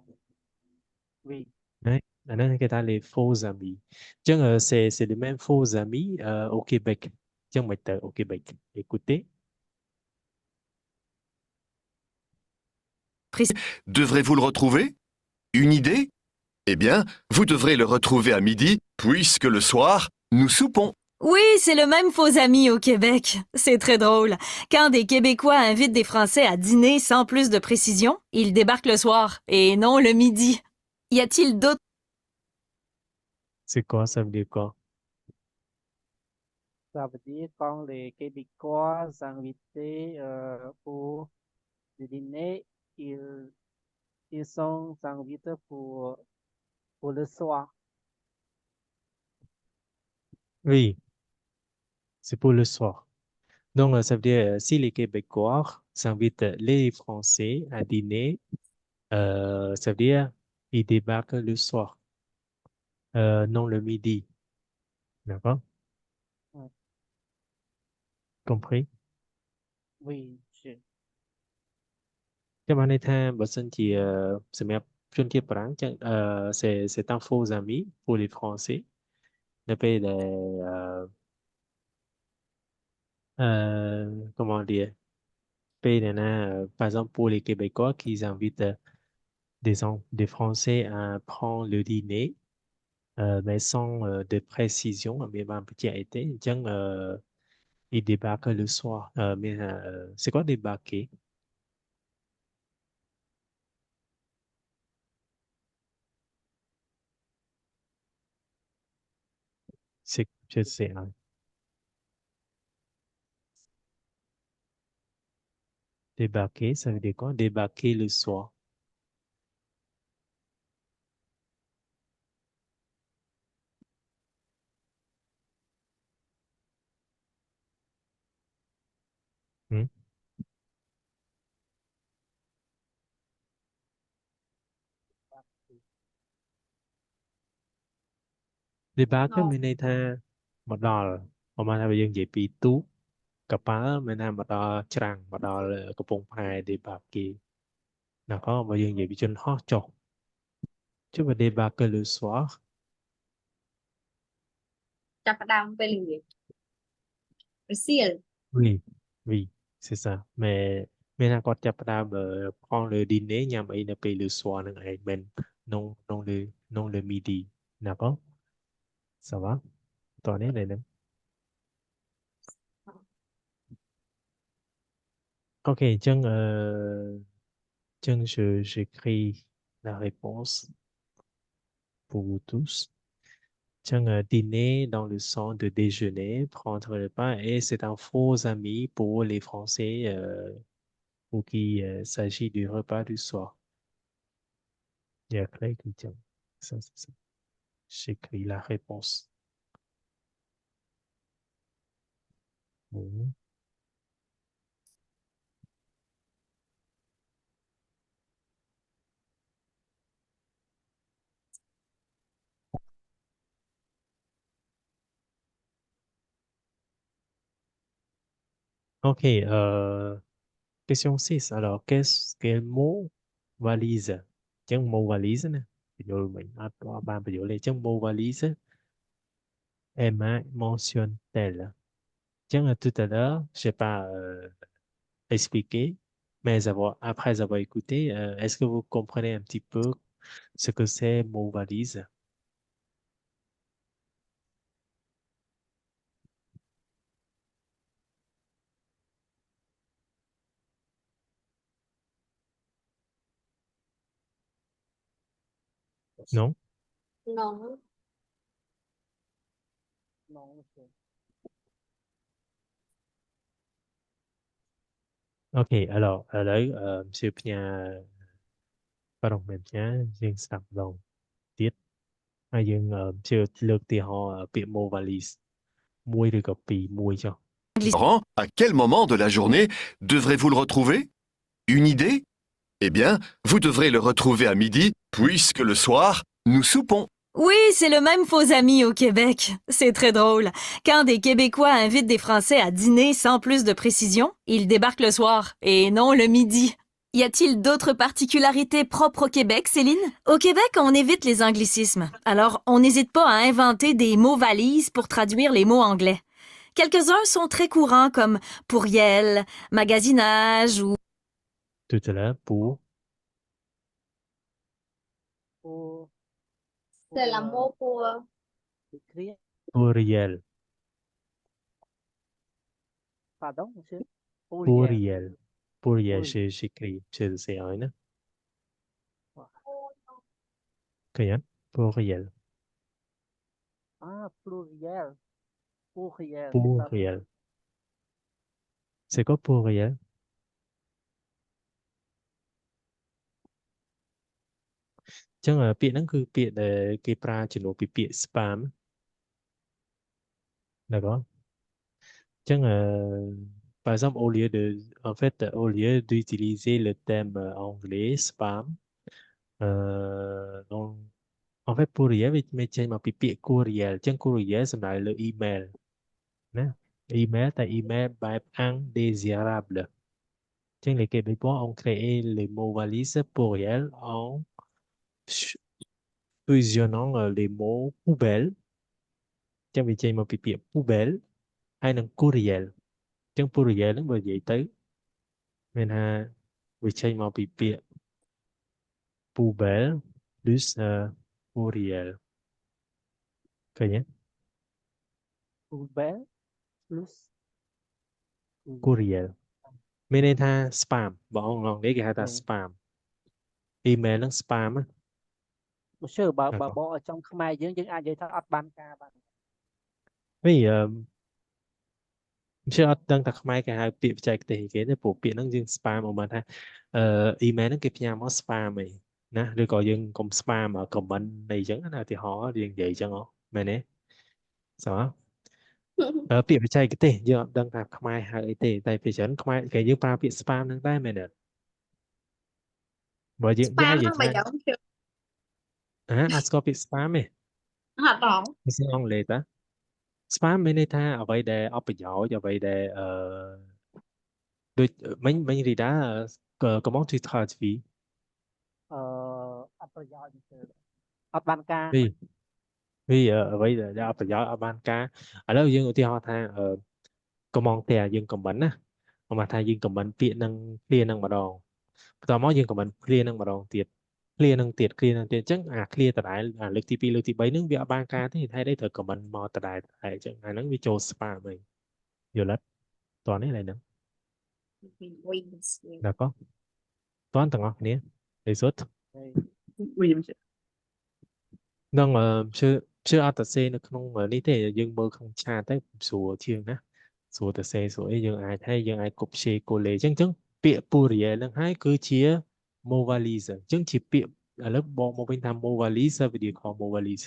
Oui. đấy là nó người ta les faux amis chứ c'est les mêmes faux amis au Québec chứ không phải au Québec écoutez Devrez-vous le retrouver? Une idée? Eh bien, vous devrez le retrouver à midi, puisque le soir, nous soupons. Oui, c'est le même faux ami au Québec. C'est très drôle. Quand des Québécois invitent des Français à dîner sans plus de précision, ils débarquent le soir et non le midi. Y a-t-il d'autres c'est quoi ça veut dire quoi Ça veut dire quand les Québécois invités pour le dîner, ils sont invités pour le soir. oui c'est pour le soir. Donc, ça veut dire, si les Québécois s'invitent les Français à dîner, ça veut dire ils débarquent le soir, non le midi. D'accord? Ouais. Compris? Oui, monsieur. ចាំបានន័យថាបើសិនជាសម្រាប់ជនជាតិបារាំងចឹងc'est un faux ami pour les Français នៅពេលដែលcomment dire ពេលដែលណា par exemple pour les Québécois qui invitent des Français à prendre le dîner mais sans de précision mais ben petit a été il débarque le soir mais c'est quoi débarquer c'est je sais hein. Débarquer ça veut dire quoi débarquer le soir Hmm? Débarque មានន័យថាមកដល់ប្រហែលថាយើងនិយាយពីទូក កប៉ាល់មានថាមកដល់ច្រាំងមកដល់កំពង់ផែ débarquer ណាក៏បើយើងនិយាយពីជនហោះចុះចុះបើ débarquer le soir ចាប់ផ្ដើមពេលល្ងាចរសៀល oui oui c'est ça mais មានថាគាត់ចាប់ផ្ដើមprendre le dîner ញ៉ាំអីនៅពេល le soir ហ្នឹងឯងមិន non le midi ណាក៏ ça va តោះនេះនៅហ្នឹង ok អញ្ចឹងj'écris la réponse pour vous tous អញ្ចឹង dîner dans le sens de déjeuner prendre le pain et c'est un faux ami pour les Français pour qui s'agit du repas du soir il y a Clay qui dit ça c'est ça j'écris la réponse bon. Ok, question 6. Alors, quel mot valise? Chẳng mot valise nè. Ví dụ mình ba ví dụ này chẳng mot valise. Emma mentionne-t-elle? Chẳng tout à l'heure, je n'ai pas expliqué, mais après avoir écouté, est-ce que vous comprenez un petit peu ce que c'est mot valise? Non? non Non, monsieur. Ok, alors, ở đấy, monsieur Pia, pardon, mình nhé, riêng sẵn lòng, tiết, hay riêng, chưa lược thì họ bị mô valise, muối được gặp bị muối cho. Restaurant, à quel moment de la journée devrez-vous le retrouver? Une idée? Eh bien, vous devrez le retrouver à midi, puisque le soir, nous soupons. Oui, c'est le même faux ami au Québec. C'est très drôle. Quand des Québécois invitent des Français à dîner sans plus de précision, ils débarquent le soir et non le midi. Y a-t-il d'autres particularités propres au Québec, Céline? Au Québec, on évite les anglicismes. Alors, on n'hésite pas à inventer des mots valises pour traduire les mots anglais. Quelques-uns sont très courants comme pourriel, magasinage ou Tout à l'heure, pour Pour, c'est là mot pour écrire. Pourriel. Pardon, monsieur? Pourriel. Pourriel, Pourriel. j'écris, je sais rien. Wow. Cái Pourriel. Ah, pluriel. Pourriel. Pourriel. C'est quoi pourriel? Chẳng là ពាក្យហ្នឹងគឺពាក្យដែលគេប្រើជំនួសពីពាក្យ spam d'accord ចឹងpar exemple au lieu d'utiliser le thème anglais spam en fait pourriel វាចេញមកពីពាក្យ courriel ចឹង courriel សំដៅលើ email ណា email តែ email បែប indésirable ចឹងles Québécois ont créé les mots valises pourriel en fusionnant les mots poubelle ចឹងវាចេញមកពីពាក្យ poubelle ហើយនិង courriel ចឹង courriel ហ្នឹងបើនិយាយទៅមានថាវាចេញមកពីពាក្យ poubelle plus courriel ឃើញទេ Poubelle plus courriel មានន័យថា spam បងអង់គ្លេសគេហៅថា spam email ហ្នឹង spam ណា Monsieur, bà bỏ ở trong Khmerយើងអាចនិយាយថាអត់បានការបាន វិញmonsieur អត់ដឹងថាខ្មែរគេហៅពាក្យបច្ចេកទេសគេទេព្រោះពាក្យហ្នឹងយើង spam មកមកថាemail ហ្នឹងគេផ្ញើមក spam ឯណាឬក៏យើងកុំ spam comment អីចឹងណាឧទាហរណ៍យើងនិយាយចឹងហ៎មែនទេសោះពាក្យបច្ចេកទេសយើងអត់ដឹងថាខ្មែរហៅអីទេតែពេលច្រើនខ្មែរគេយើងប្រើពាក្យ spam ហ្នឹងដែរមែនទេបើយើង spam និយាយ ហ្នឹងបើយ៉ាងជឿ អត់ស្គាល់ពាក្យ spam ទេ អត់ដល់ មិនស្គាល់អង់គ្លេសតា spam មានន័យថាអ្វីដែលអត់ប្រយោជន៍អ្វីដែលដូចមិញរីដាcomment tu traduisអត់ប្រយោជន៍ទេអត់បានការ vìអ្វីដែលអត់ប្រយោជន៍អត់បានការឥឡូវយើងឧទាហរណ៍ថាcommentaire យើង comment ណាមកថាយើង comment ពាក្យនឹង clear នឹងម្ដងបន្ទាប់មកយើង comment clear នឹងម្ដងទៀត clear នឹងទៀត clear នឹងទៀតអញ្ចឹងអា clear ដដែលអាលើកទី2លើកទី3ហ្នឹងវាអត់បានការទេហេតុអីត្រូវ comment មកដដែលអញ្ចឹងអាហ្នឹងវាចូល spam វិញយល់អត់តោះនេះឡើយហ្នឹង Wings ណាក៏តោះទាំងអស់គ្នាលេសុទ្ធ Oui, monsieur. នឹងជឿអត់ទៅសេនៅក្នុងនេះទេយើងមើលក្នុងឆាតទៅស្រួលជាងណាស្រួលទៅសេស្រួលអីយើងអាចគប់share coller អញ្ចឹងពាក្យ Puriel ហ្នឹងហើយគឺជា mot valise អញ្ចឹងជាពាក្យឥឡូវបកមកវិញថា mot valise វិធីខ mot valise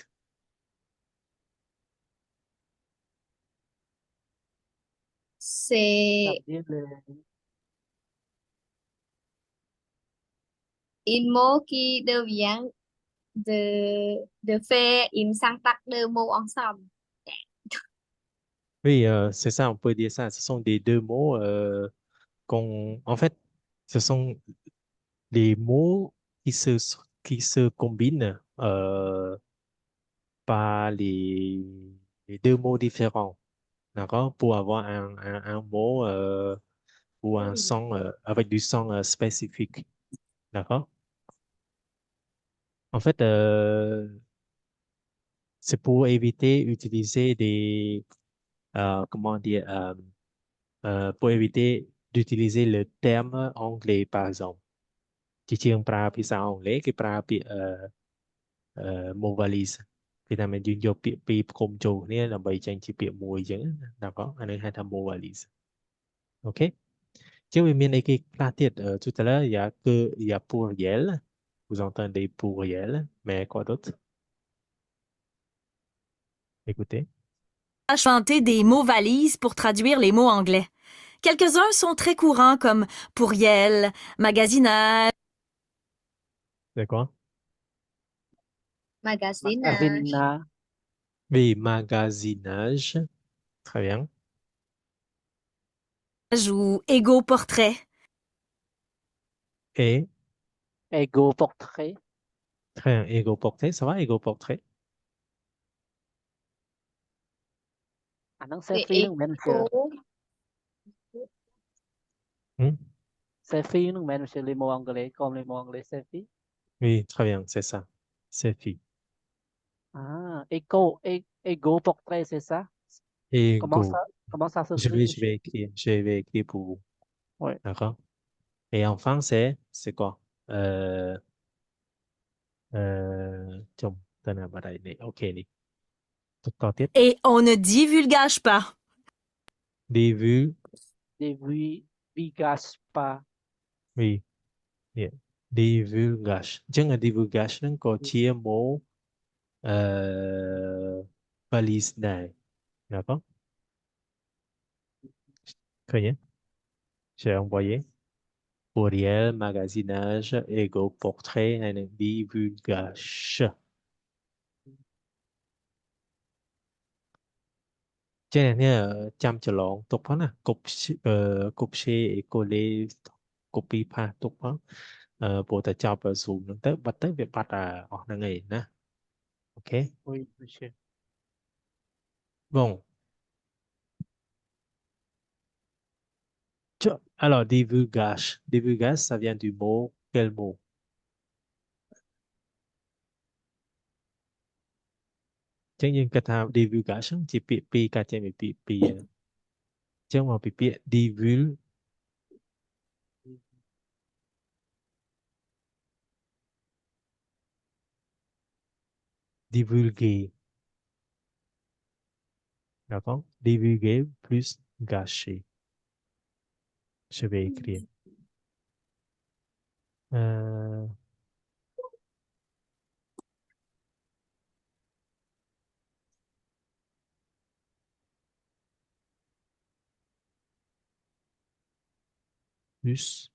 c'est ចាំទៀតលើ une mot qui devient de faire une syntaxe de mots ensemble. oui c'est ça on peut dire ça ce sont des deux mots en fait ce sont des mots qui se combinent par les deux mots différents. D'accord? Pour avoir un mot ou un son avec du son spécifique. D'accord? En fait, c'est pour éviter d'utiliser comment dire, pour éviter d'utiliser le terme anglais, par exemple. ជាជាងប្រើភាសាអង់គ្លេសគេប្រើពាក្យmot valise គេថាមិនយើងយកពាក្យពីរផ្គុំចូលគ្នាដើម្បីចេញជាពាក្យមួយអញ្ចឹងណាd'accord អានេះហៅថា mot valise OK ជាងវាមានអីគេខ្លះទៀតtout à l'heure il y a pluriel vous entendez pluriel mais quoi d'autre écoutez Chanter des mots valises pour traduire les mots anglais. Quelques-uns sont très courants comme pourriel, magasinage. c'est quoi Magazine oui magasinage très bien Ou ego portrait. et ego portrait très bien ego portrait ça va ego portrait អាហ្នឹង cái selfie ហ្នឹងមិនមែនជា eco Hmm? selfie ហ្នឹងមិនមែនជាលេម៉ូអង់គ្លេសcomme les mots anglais selfie oui très bien c'est ça selfie ego portrait c'est ça ego comment ça Je s'écrit vais écrire. Je vais écrire pour vous. Ouais. D'accord? Et enfin, c'est quoi? Chồng, tên nào vào đây? Này, ok, đi. Tout có tiếp. Et on ne divulgage pas. Đi vu, divulgage pas oui. Yeah. Divulgage. Chẳng là divulgage nó có chia mô valise này. D'accord? Très bien. J'ai envoyé. Courriel, magasinage, ego, portrait, hay là divulgage. ចេះនេះចាំច្រឡងទុកផងណាគប់គប់ share អេកូលេ copy paste ទុកផងព្រោះតែចប់ Zoom ហ្នឹងទៅបាត់ទៅវាបាត់អស់ហ្នឹងឯងណាអូខេ oui monsieur bon alors divulgage ça vient du mot quel mot ចឹងយើងគិតថា divulgage ហ្នឹងជាពាក្យពីរកាត់ចេញពីពាក្យពីរចឹងមកពីពាក្យ divulguer d'accord divulguer plus gâcher je vais écrire plus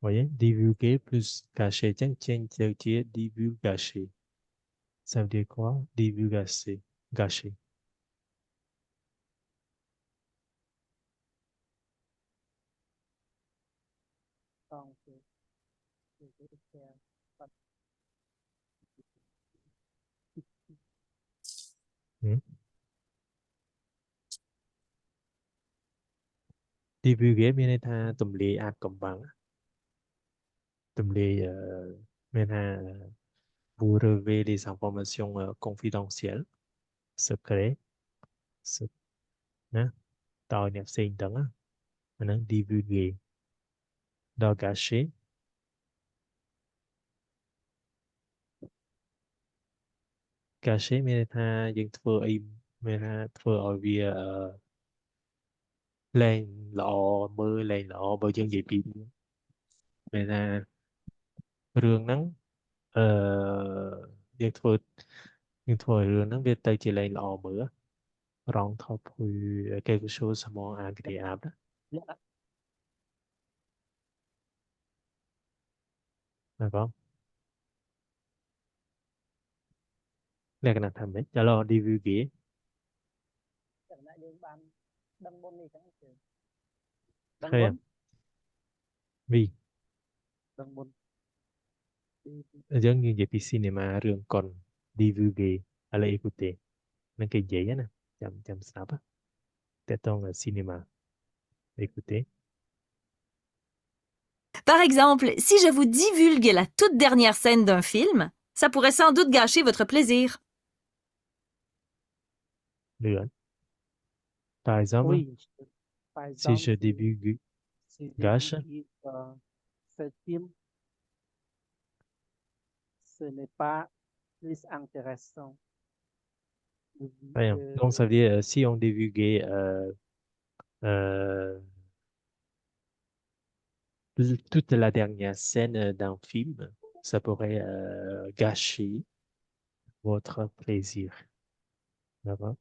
voyez, divulguer plus gâcher. Tiens, tiens, tiens, tiens, divulgacher. Ça veut dire quoi? Divulgacher. Gâcher. Donc, je vais faire pas- Hmm. Divulguer មានន័យថាទម្លាយអាថ៌កំបាំងទម្លាយមានថា vous relevez les informations confidentielles secret ណាតើអ្នកផ្សេងដឹងណាអាហ្នឹង divulguer ដល់ gâcher gâcher មានន័យថាយើងធ្វើអីមានថាធ្វើឲ្យវាលែងល្អមើលលែងល្អបើយើងនិយាយពីមានថារឿងហ្នឹងអឺយើងធ្វើឲ្យរឿងហ្នឹងវាទៅជាលែងល្អមើល rendre plus quelque chose moins agréable Dạ, d'accord លក្ខណៈថាម៉េច alors divulguer chẳng lại đến ban đăng môn này chẳng hạn. Đăng Très môn, bien. Oui, đăng môn. giống như về phía cinemaរឿងកុន divulguer allez écouter នឹងគេនិយាយណាចាំស្ដាប់តើតង cinéma écoutez Par exemple, si je vous divulgue la toute dernière scène d'un film, ça pourrait sans doute gâcher votre plaisir. nữa par exemple Oui, par si exemple, je divulgue si je gâche dis que ce film, ce n'est pas plus intéressant. Très bien. Donc ça veut dire si on divulguait euh, toute la dernière scène d'un film, ça pourrait gâcher votre plaisir. D'accord?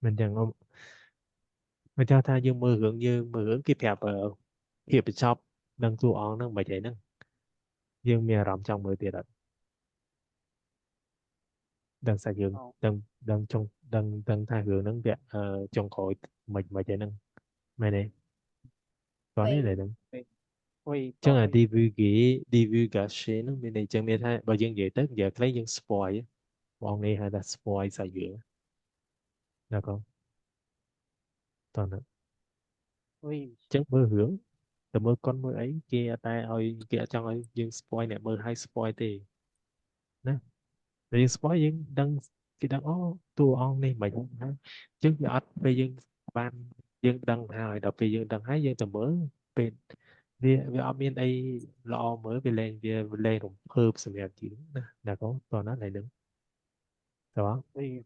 Mình chẳng không mình cho ta dương mơ hưởng kịp hẹp kịp shop đang tu on nó mà vậy nó dương mẹ rộng trong mười tiền đó đang xài dương đang thay hưởng nó đẹp trong khỏi mình mà vậy nó mày này có này này đừng Oui, chẳng là oui. divulgation nó bên này chẳng biết thay bao dương vậy tới giờ lấy dương spoil bọn này hay là spoil xài dương được không toàn là Oui, chắc mơ hưởng từ mơ con mơ ấy kia ta ơi kia trong ơi dương spoil này mơ hay spoil thì nè vì spoil dương đăng cái đăng ó tu on này mà dương hả chứ giờ ít bây dương ban dương đăng hai đọc bây dương đăng hai dương từ mới về về ở bên đây lo mới về lên cũng hợp sự việc gì nè là có toàn nó lại đứng đó oui.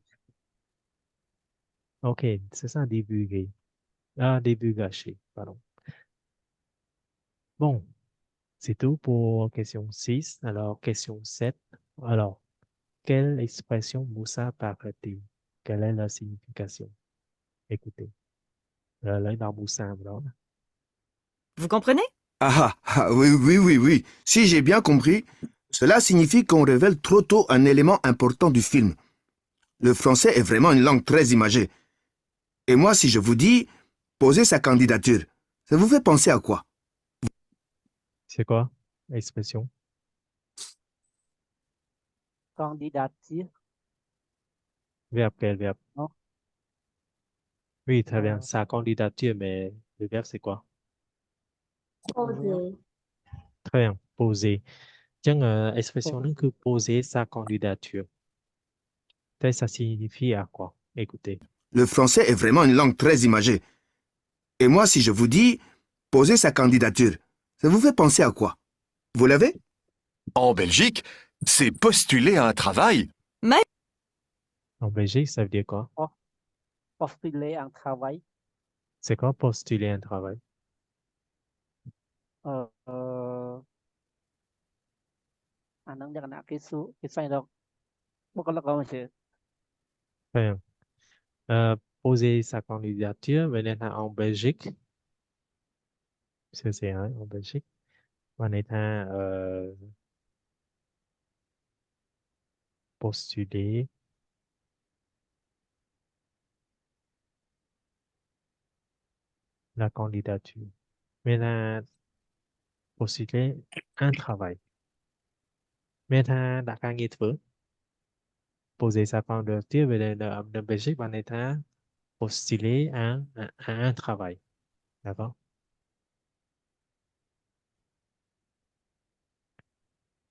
ok c'est ça divulguer ah divulgation pardon bon c'est tout pour question 6 alors question 7 alors quelle expression Moussa parle-t-il? Quelle est la signification? Écoutez, lấy đầu Moussa mà đó. Vous comprenez? Oui, oui, oui, oui. Si j'ai bien compris, cela signifie qu'on révèle trop tôt un élément important du film. Le français est vraiment une langue très imagée. Et moi, si je vous dis poser sa candidature, ça vous fait penser à quoi? C'est quoi l'expression? Candidature, Verbe, quel verbe? non? Oui, très bien. Euh, Sa candidature, mais le verbe, c'est quoi? Poser. Très bien. Poser. Tiens, expression là que poser sa candidature. Ça signifie à quoi? Écoutez. Le français est vraiment une langue très imagée. Et moi, si je vous dis poser sa candidature, ça vous fait penser à quoi? Vous l'avez? En Belgique, c'est postuler à un travail. En Belgique, ça veut dire quoi? postuler un travail. C'est quoi postuler un travail? Anh đang nhận cái số cái sai đâu. Một con là câu chứ. Très bien. Poser sa candidature, mais en Belgique, c'est en Belgique. bạn ấy tha postuler la candidature. Mais là, postuler un travail. Mais là, đặt ca nghiệp vụ. Poser sa candidature về de Belgique, bạn ấy tha postuler un travail. D'accord?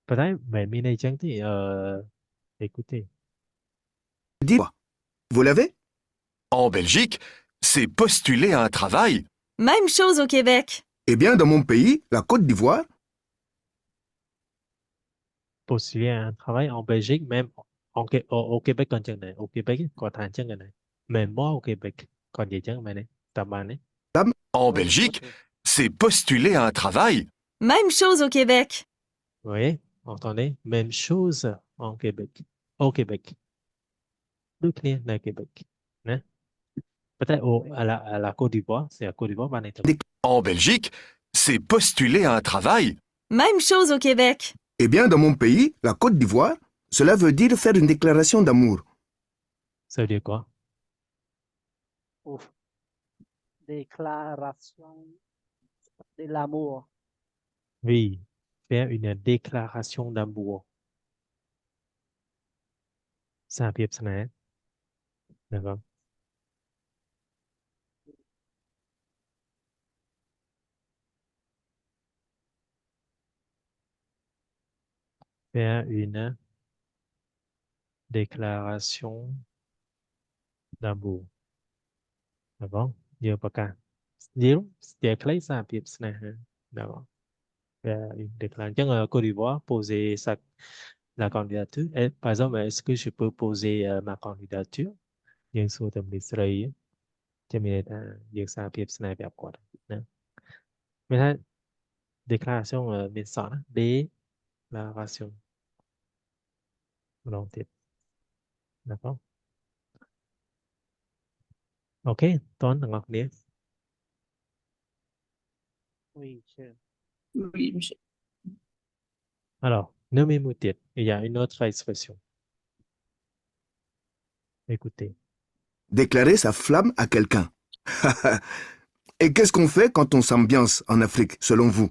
Peut-être, mais Mina Chanti, écoutez. Dis quoi? Vous l'avez? En Belgique, c'est postuler à un travail. Même chose au Québec. Eh bien, dans mon pays, la Côte d'Ivoire, Postuler un travail en Belgique, même au Québec còn chừng này, au Québec có thành chừng này. Même moi au Québec, còn gì chừng này, tầm bạn ấy. En Oui, Belgique, ok. c'est postuler à un travail. Même chose au Québec. Vous voyez, entendez? Même chose en Québec. Au Québec. Deuxគ្នានៅ Québec. Né? Peut-être à la Côte d'Ivoire, c'est à Côte d'Ivoire, bạn ấy tưởng. En Belgique, c'est postuler à un travail. Même chose au Québec. eh bien, dans mon pays, la Côte d'Ivoire, cela veut dire faire une déclaration d'amour. Ça veut dire quoi? Ouf. Déclaration de l'amour. Oui, faire une déclaration d'amour. សារភាពស្នេហ៍ D'accord? Faire une déclaration d'amour. D'accord? Nhiềuប្រកាស Nhiều ស្ទាខ្លីសារភាពស្នេហា D'accord? Faire une déclaration. អញ្ចឹង Côte d'Ivoire, poser la candidature. Par exemple, est-ce que je peux poser ma candidature? យើងសួរទៅមិត្តស្រីចាំមានន័យថាយើងសារភាពស្នេហ៍ប្រាប់គាត់ណាមានថា déclaration មានសក់ណា déclaration ម្ដងទៀត D'accord? OK តោះទាំងអស់គ្នា Oui, monsieur. Oui, monsieur. Alors, nommez-moiទៀត il y a une autre expression. Écoutez. Déclarer sa flamme à quelqu'un. Et qu'est-ce qu'on fait quand on s'ambiance en Afrique, selon vous?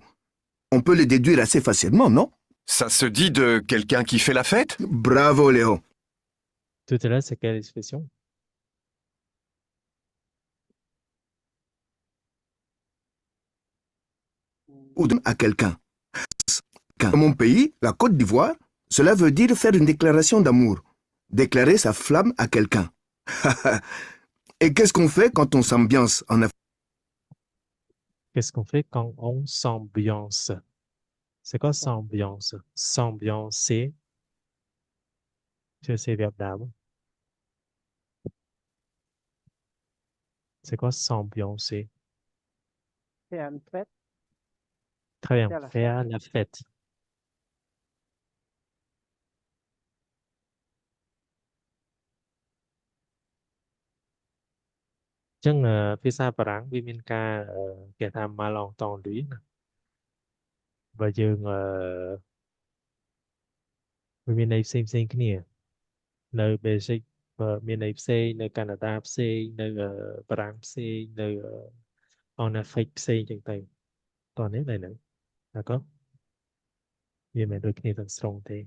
On peut le déduire assez facilement, non? Ça se dit de quelqu'un qui fait la fête? Bravo, Léo. Tout à l'heure, c'est quelle expression? Ou à quelqu'un. Dans mon pays, la Côte d'Ivoire, cela veut dire faire une déclaration d'amour. Déclarer sa flamme à quelqu'un. Et qu'est-ce qu'on fait quand on s'ambiance en Afrique? Qu'est-ce qu'on fait quand on s'ambiance? C'est quoi s'ambiance? S'ambiancer, c'est verbe d'âme. C'est quoi s'ambiancer? Faire une fête. Très bien, Faire la faire la fête. Chứ phía xa Parang, vì mình ca kể tham mà lòng toàn lý. Và dương vì mình này xem cái này. Nơi basic và mình này xem, nơi Canada xem, nơi Parang xem, nơi on Afrique xem chẳng tay. Toàn hết này nữa. Đã có. Vì mình đôi khi thật strong thế.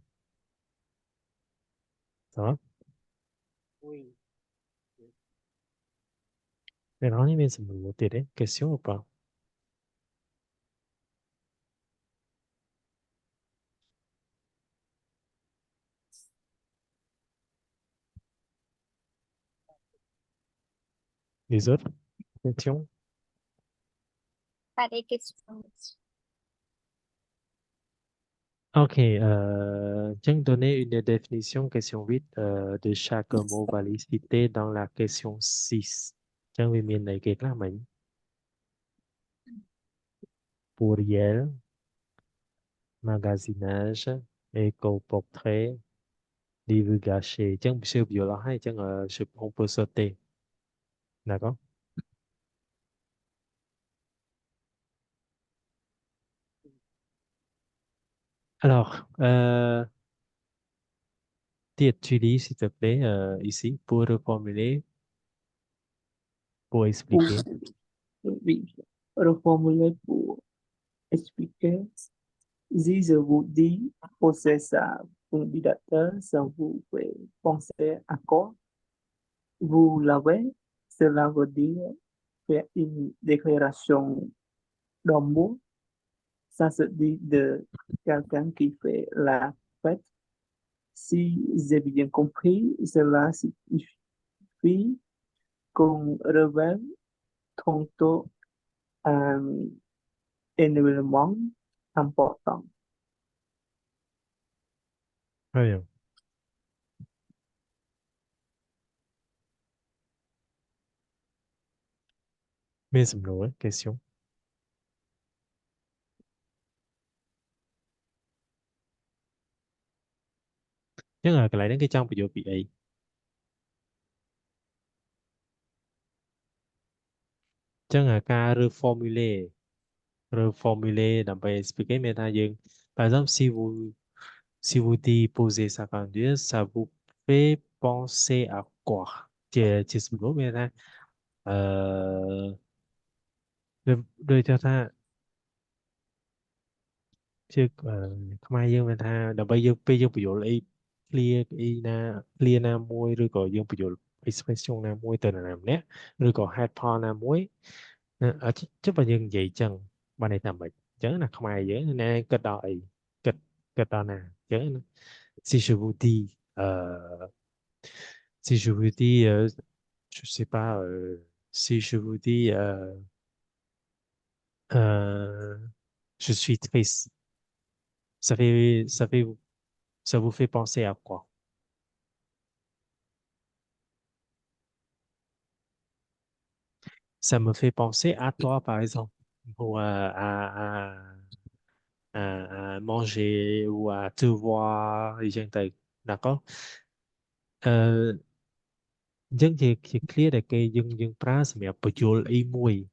Đó. Oui. Mais alors, il y a des questions ou pas? Les autres questions? Pas des questions. Ok, tiens, donner une définition, question 8, de chaque mot valide cité dans la question 6. Tiens, vì miền này kể là mình. Pourriel, magasinage, éco-portrait, livre gâché. Tiens, siêu biểu là hay, tiens, on peut sauter. D'accord? Alors, tu lis, s'il te plaît, ici, pour reformuler, pour Pour, expliquer. oui, reformuler pour expliquer. Si je vous dis poser ça candidature, ça vous fait penser à quoi? Vous l'avez, cela veut dire faire une déclaration d'amour. Ça se dit de quelqu'un qui fait la fête. Si j'ai bien compris, cela signifie qu'on révèle tantôt un événement important. Très bien. Mes sầm nổi, question. Chắc là lại đến cái trong ví dụ bị ấy. Chắc là ca reformulerដើម្បី expliquer មានថាយើង par exemple si vous dites poser sa candidature ça vous fait penser à quoi ជាសំណួរមានថាដូចថាជាខ្មែរយើងមានថាដើម្បីយើងពេលយើងបញ្យល់អី clear អីណា clear ណាមួយឬក៏យើងបញ្យល់ expression ណាមួយទៅនរណាម្នាក់ឬក៏ហេតុផលណាមួយចុះបើយើងនិយាយចឹងបានន័យថាម៉េចអញ្ចឹងណាខ្មែរយើងណាគិតដល់អីគិតដល់ណាអញ្ចឹងណា si je vous dis si je vous dis je sais pas si je vous dis je suis triste ça fait ça vous fait penser à quoi? Ça me fait penser à toi, par exemple, ou à manger ou à te voir, et genre d'accord? Euh, dân thì clear được cái dân pra sẽ mẹ bujul y mùi.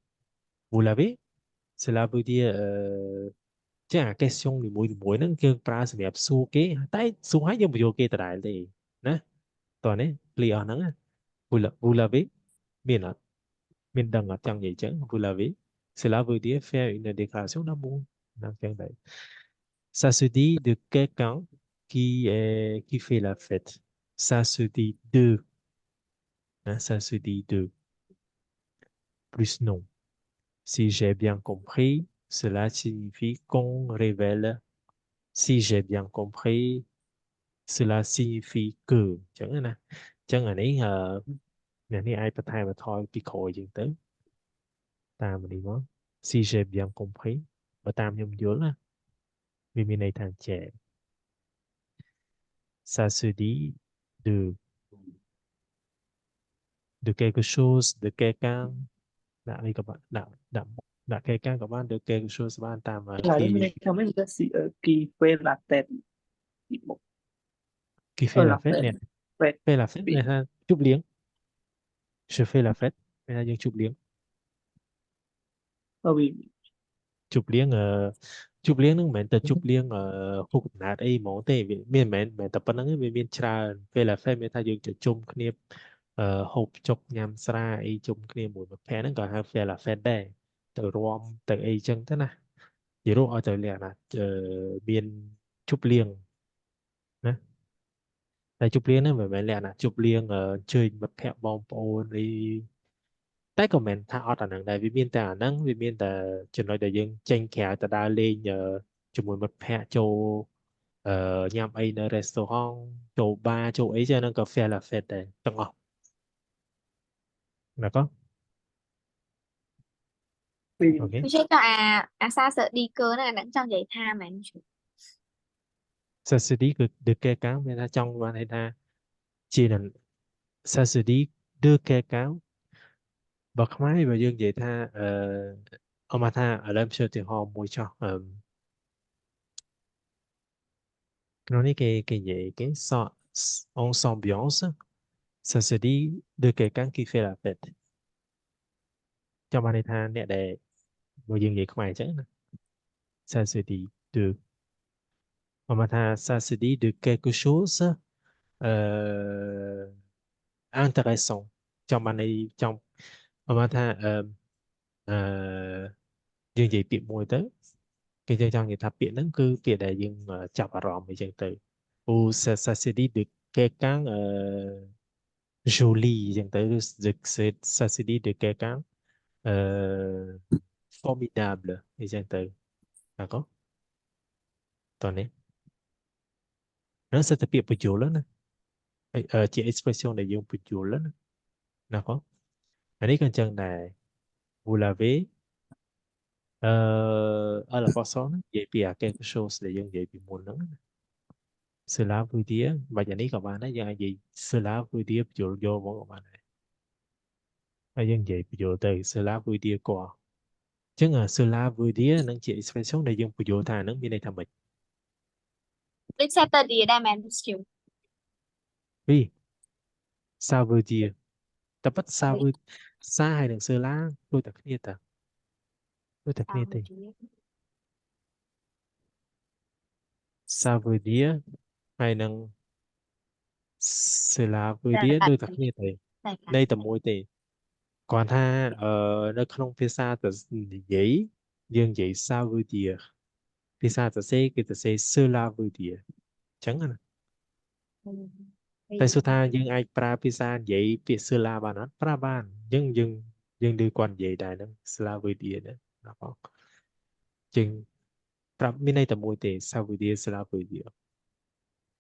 Vous l'avez? Cela veut dire chứ à question thì mùi nó dân pra sẽ mẹ su cái tại su hai dân bujul cái tại đây nè toàn đấy clear nó vous l'avez miền ạ miền đằng ở trong vậy chứ vous l'avez cela veut dire faire une déclaration d'amour dans quel vậy ça se dit de quelqu'un qui fait la fête ça se dit de hein, ça se dit de plus non si j'ai bien compris cela signifie qu'on révèle si j'ai bien compris cela signifie que chẳng hạn nè chẳng hạn ấy này này ai bắt thay mà thôi bị khỏi dừng tới ta mà đi món si j'ai bien compris và tam nhung dưới là vì mình này thằng trẻ ça se dit de quelque chose de quelqu'un đã đi các bạn đã quelqu'un các bạn de quelque chose bạn tam mà Là đến đây theo mấy cái gì ở kỳ phê là tệp một khi ở fait la là fête tệp nè phê fait la fête này ha chúc liếng je fais la fête này là những chúc liếng ở vì ជប់លៀងជប់លៀងហ្នឹងមិនមែនតែជប់លៀងហូបកំណាតអីហ្មងទេវាមានមិនមែនតែប៉ុណ្្នឹងទេវាមានច្រើនពេលឡាហ្វេមានថាយើងជុំគ្នាហូបចុកញ៉ាំស្រាអីជុំគ្នាមួយមួយភ័ក្រហ្នឹងក៏ហៅ fair ឡាហ្វេដែរទៅរួមទៅអីចឹងទៅណានិយាយរួមឲ្យទៅលក្ខណៈមានជប់លៀងណាតែជប់លៀងហ្នឹងមិនមែនលក្ខណៈជប់លៀងអញ្ជើញមិត្តភ័ក្តិបងប្អូនអីតែក៏មិនថាអត់អាហ្នឹងដែរវាមានតែអាហ្នឹងវាមានតែចំណុចដែលយើងចេញក្រៅទៅដើរលេងជាមួយមិត្តភ័ក្តិចូលញ៉ាំអីនៅ restaurant ចូល bar ចូលអីចឹងហ្នឹងក៏ fair la fête ដែរទាំងអស់ណាក៏ vì ok ไม่ใช่ก็ซาเสดีเกินนะนั่งจังใหญ่ท่ามัน ça se dit que de quelqu'un người ta trong quan hệ ta chỉ là ça se dit de quelqu'un bậc máy và dương vậy tha ông mà tha ở đây chơi thì họ mua cho nó nói cái gì cái so on ambiance ça se dit de quelqu'un qui fait la fête cho bạn tha nè để vừa dương vậy không ai chứ ça se dit de Ça se dit de quelque chose euh, intéressant. Trong bài này, trong ờ, dương gì tiệm mùi tới. Cái chương trong người ta biện nó cứ việc đại dương chọc vào rõm với chân từ. Ça se dit de quelqu'un joli, chân từ. Ça se dit de quelqu'un formidable, với chân từ. D'accord? Attendez. Nó sẽ tập biện bùi dụ lớn. Chỉ expression đại dương bùi dụ lớn. D'accord? Ở đây cần chân này. Vous l'avez à la personne dễ bị à quelque chose để dân dễ bị muốn lớn. Cela veut dire và giờ này các bạn nói rằng gì? Cela veut dire dụ vô của các bạn này. Ở dân dễ bị dụ từ cela veut dire quoi? Chứ là cela veut dire nó chỉ expression để dân bị dụ thà nó bên đây thà mình. Đức Saturday đã mang skill. Vì ça veut dire ta bắt ça hay là cela tôi tập kia ta. Tôi tập kia thì ça veut dire hay là cela veut dire tôi tập kia thì. Đây tầm môi thì còn tha nó không phía xa từ giấy dương giấy sao vui địa phía xa từ xe cái từ xe sơ la vui địa chẳng hạn tại số tha dương ai pra phía xa giấy phía sơ la bà nó pra ban dương dương dương đi quan giấy đại nó sơ la vui địa đó nó có chừng pra bên này tầm môi thì sao vui địa sơ la vui địa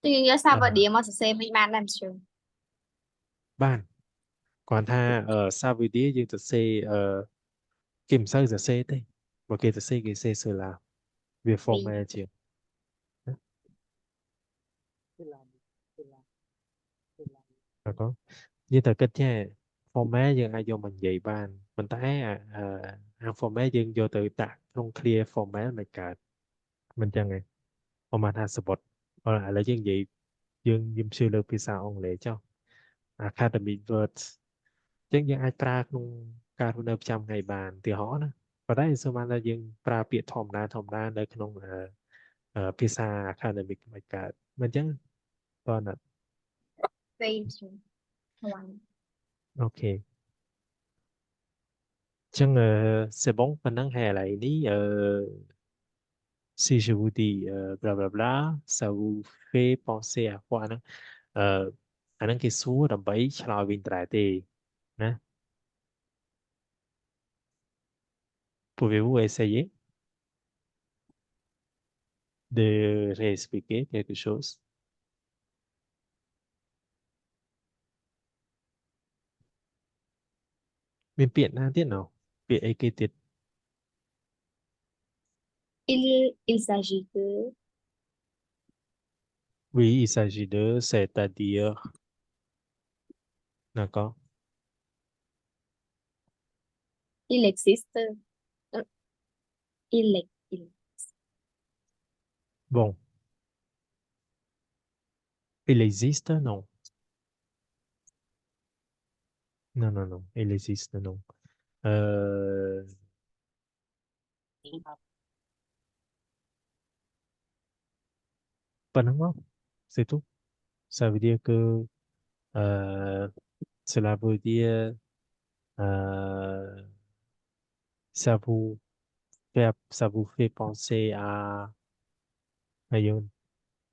Tuy nhiên sao vào điểm mà sẽ mình mang làm skill. ban còn tha sao vui địa dương từ xe kiểm soát từ xe thế và kia từ xe cái xe sơ la việc format chưa nó có như thật kết nha format dân ai vô mình dạy bàn mình thấy ăn format dân vô tự tạo không clear format này cả mình chẳng này mà thành support hoặc là dân dạy dân dân sư lực phía sau ông lệ cho academic words chứ dân ai tra không cả thu nhập trăm ngày bàn thì họ nữa và đấy số mà là dân tra biệt thòm đa nơi không phía sau academic này cả mình chẳng toàn là ok chẳng sẽ bóng phần năng hè lại đi si je vous dis bla bla bla ça vous fait penser à quoi ហ្នឹងអាហ្នឹងគេសួរដើម្បីឆ្លើយវិញត្រែទេណា pouvez-vous essayer de réexpliquer quelque chose មានពាក្យណាទៀតណោះពាក្យអីគេទៀត Il s'agit de oui il s'agit de c'est-à-dire d'accord il existe. Il bon il existe non non non non il existe non pas non c'est tout ça veut dire que cela veut dire euh, ça vous fait penser à un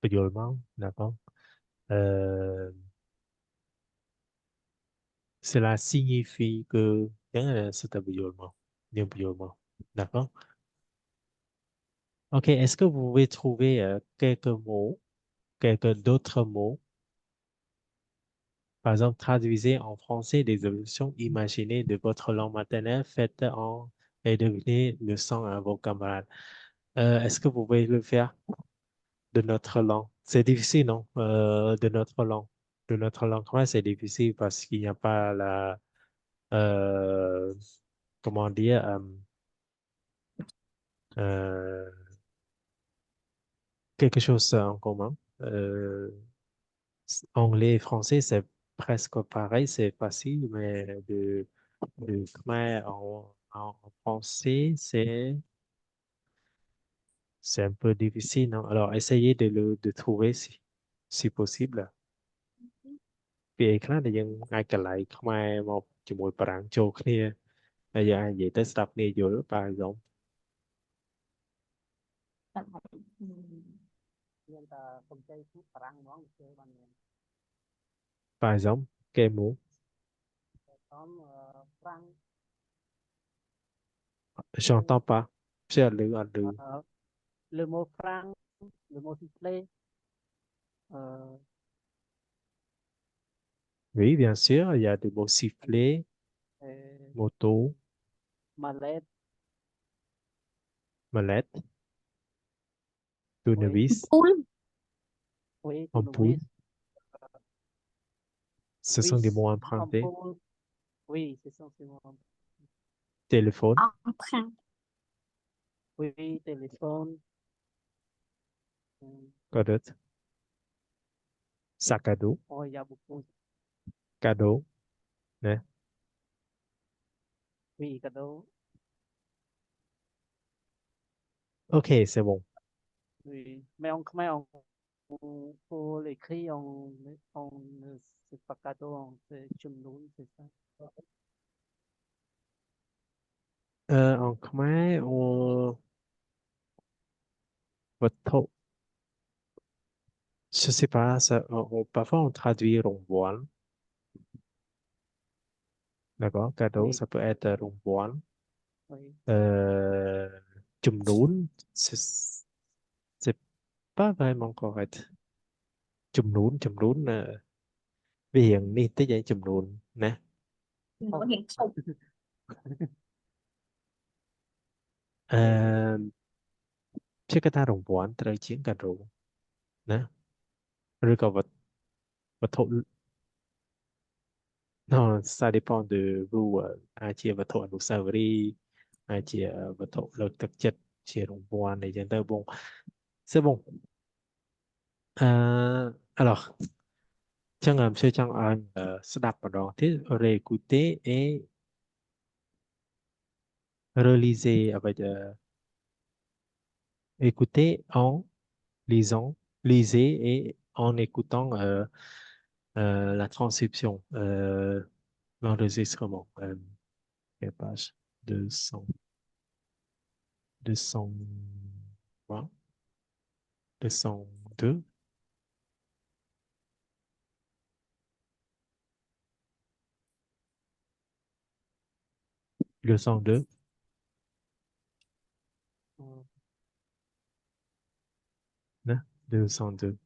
violement, d'accord? Euh, Cela signifie que c'est un violement, d'accord? Ok, est-ce que vous pouvez trouver quelques d'autres mots? Par exemple, traduisez en français des expressions imaginées de votre langue maternelle faites en et devenez le son à vos camarades. Est-ce que vous pouvez le faire de notre langue? C'est difficile, non? De notre langue. De notre langue, ouais, c'est difficile parce qu'il n'y a pas euh, comment dire, euh, quelque chose en commun. Anglais et français, c'est presque pareil, c'est facile, mais de khmer en français, C'est un peu difficile, non? Alors, essayez de trouver si possible. ពាក្យអីខ្លះដែលយើងអាចកន្លែងខ្មែរមកជាមួយបារាំងចូលគ្នាហើយយើងអាចនិយាយទៅស្ដាប់គ្នាយល់par exemple Nên là không chơi thuốc parang món chơi bằng par exemple quel mot tóm parang j'entends pas c'est le le mot parang, le mot sifflet, oui bien sûr il y a des mots sifflés moto mallette, mallette oui, tournevis Pool. oui, ampoule tournevis, ce sont des vis, mots empruntés ampoule, oui, ce sont ces mots. téléphone Emprunt. Oui, téléphone, quoi d'autre sac à dos oh, il y a beaucoup, cadeau né oui, cadeau, ok c'est bon oui, mais en khmer, pour l'écrit, c'est pas cadeau, c'est chumnoun, c'est ça. en khmer on วัตถุ je sais pas ça parfois on traduit rongwon d'accord cadeau Oui, ça peut être rongwon oui, chùm nún c'est pas vraiment correct chùm nún vì hiện ni tới vậy chùm nún nè Nổi hiện thục. chứ cái ta rongwon tới chiến cà rú nè rồi còn vật thụ non ça dépend de vous ai chia vật thụ anusavri ai chia vật thụ lực thực chất chia rongwon này dân tới bon c'est bon alors chẳng làm sao chẳng anh đọc vào đó thế réécouter et relisez avec écoutez en lisant lisez et en écoutant la transcription l'enregistrement quelle page 200 220 202 202 nè 202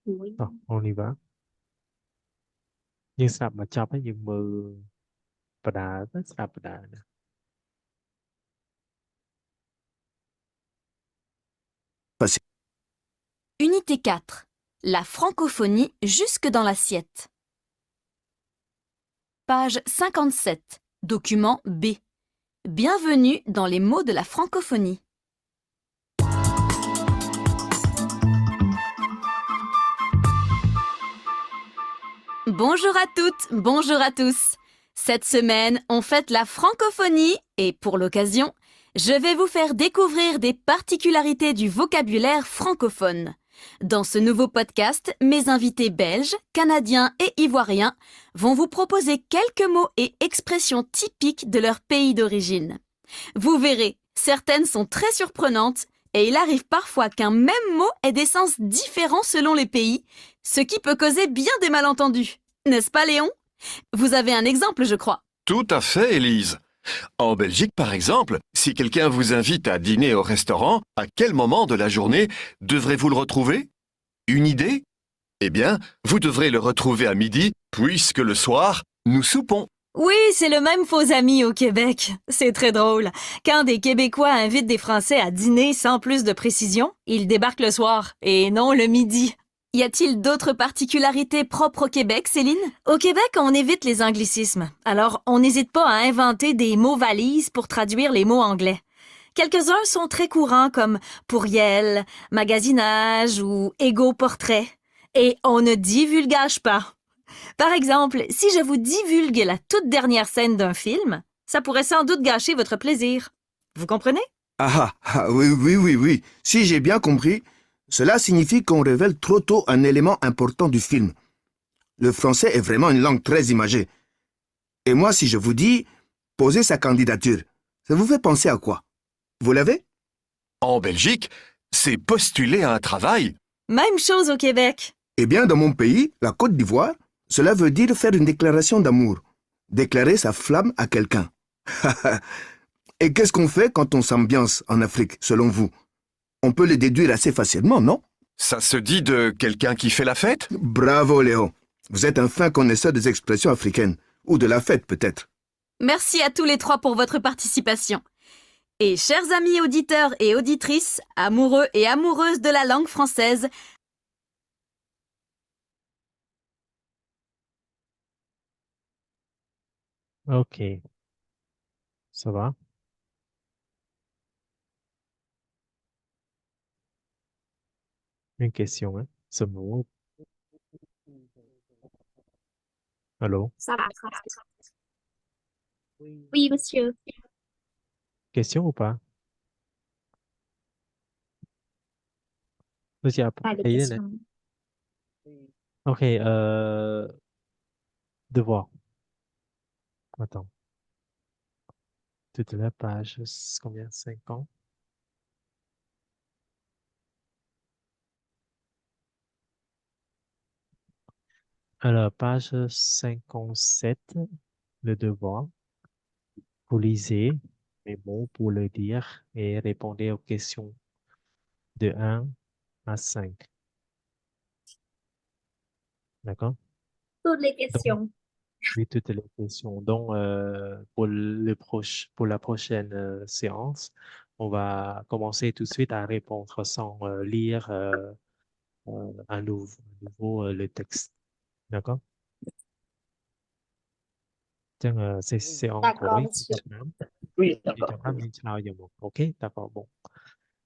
Mũi. on y va យើងស្ដាប់មកចប់ហើយយើងមើលបដាទៅស្ដាប់បដាណា Unité 4. La francophonie jusque dans l'assiette. Page 57. Document B. Bienvenue dans les mots de la francophonie. Bonjour à toutes, bonjour à tous. Cette semaine, on fête la francophonie et pour l'occasion, je vais vous faire découvrir des particularités du vocabulaire francophone. Dans ce nouveau podcast, mes invités belges, canadiens et ivoiriens vont vous proposer quelques mots et expressions typiques de leur pays d'origine. Vous verrez, certaines sont très surprenantes et il arrive parfois qu'un même mot ait des sens différents selon les pays, ce qui peut causer bien des malentendus. N'est-ce pas, Léon? Vous avez un exemple, je crois. Tout à fait, Élise. En Belgique, par exemple, si quelqu'un vous invite à dîner au restaurant, à quel moment de la journée devrez-vous le retrouver? Une idée? Eh bien, vous devrez le retrouver à midi, puisque le soir, nous soupons. Oui, c'est le même faux ami au Québec. C'est très drôle. Quand des Québécois invitent des Français à dîner sans plus de précision, ils débarquent le soir, et non le midi. Y a-t-il d'autres particularités propres au Québec, Céline? Au Québec, on évite les anglicismes. Alors, on n'hésite pas à inventer des mots valises pour traduire les mots anglais. Quelques-uns sont très courants comme pourriel, magasinage ou égo-portrait. Et on ne divulgage pas. Par exemple, si je vous divulgue la toute dernière scène d'un film, ça pourrait sans doute gâcher votre plaisir. Vous comprenez? Oui, oui, oui, oui. Si j'ai bien compris, cela signifie qu'on révèle trop tôt un élément important du film. Le français est vraiment une langue très imagée. Et moi, si je vous dis poser sa candidature, ça vous fait penser à quoi? Vous l'avez? En Belgique, c'est postuler à un travail. Même chose au Québec. Eh bien, dans mon pays, la Côte d'Ivoire, cela veut dire faire une déclaration d'amour. Déclarer sa flamme à quelqu'un. Et qu'est-ce qu'on fait quand on s'ambiance en Afrique, selon vous? On peut le déduire assez facilement, non? Ça se dit de quelqu'un qui fait la fête? Bravo, Léo. Vous êtes un fin connaisseur des expressions africaines. Ou de la fête, peut-être. Merci à tous les trois pour votre participation. Et chers amis auditeurs et auditrices, amoureux et amoureuses de la langue française, OK. Ça va? Une question, hein? Ce mot. Allô? Ça va. Oui, monsieur. Question ou pas? Tôi chào Pas de thấy đây này. question. OK, devoir. Attends. Toute la page, combien? 50? Alors, page 57, le devoir. Vous lisez les mots pour le dire et répondez aux questions de 1 à 5. D'accord? Toutes les Donc, questions. oui, toutes les questions. Donc, pour la prochaine séance, on va commencer tout de suite à répondre sans lire à nouveau le texte. D'accord? Tiens, c'est en D'accord, Corée. monsieur. Oui, Et d'accord. Japan, mình chào nhiều một. OK, d'accord. Bon.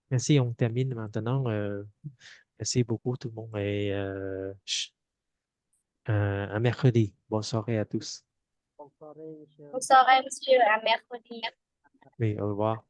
Merci, on termine maintenant. Merci beaucoup tout le monde et à mercredi. Bonne soirée à tous. Bonne soirée, monsieur. Bonne soirée, monsieur. À mercredi. Oui, au revoir.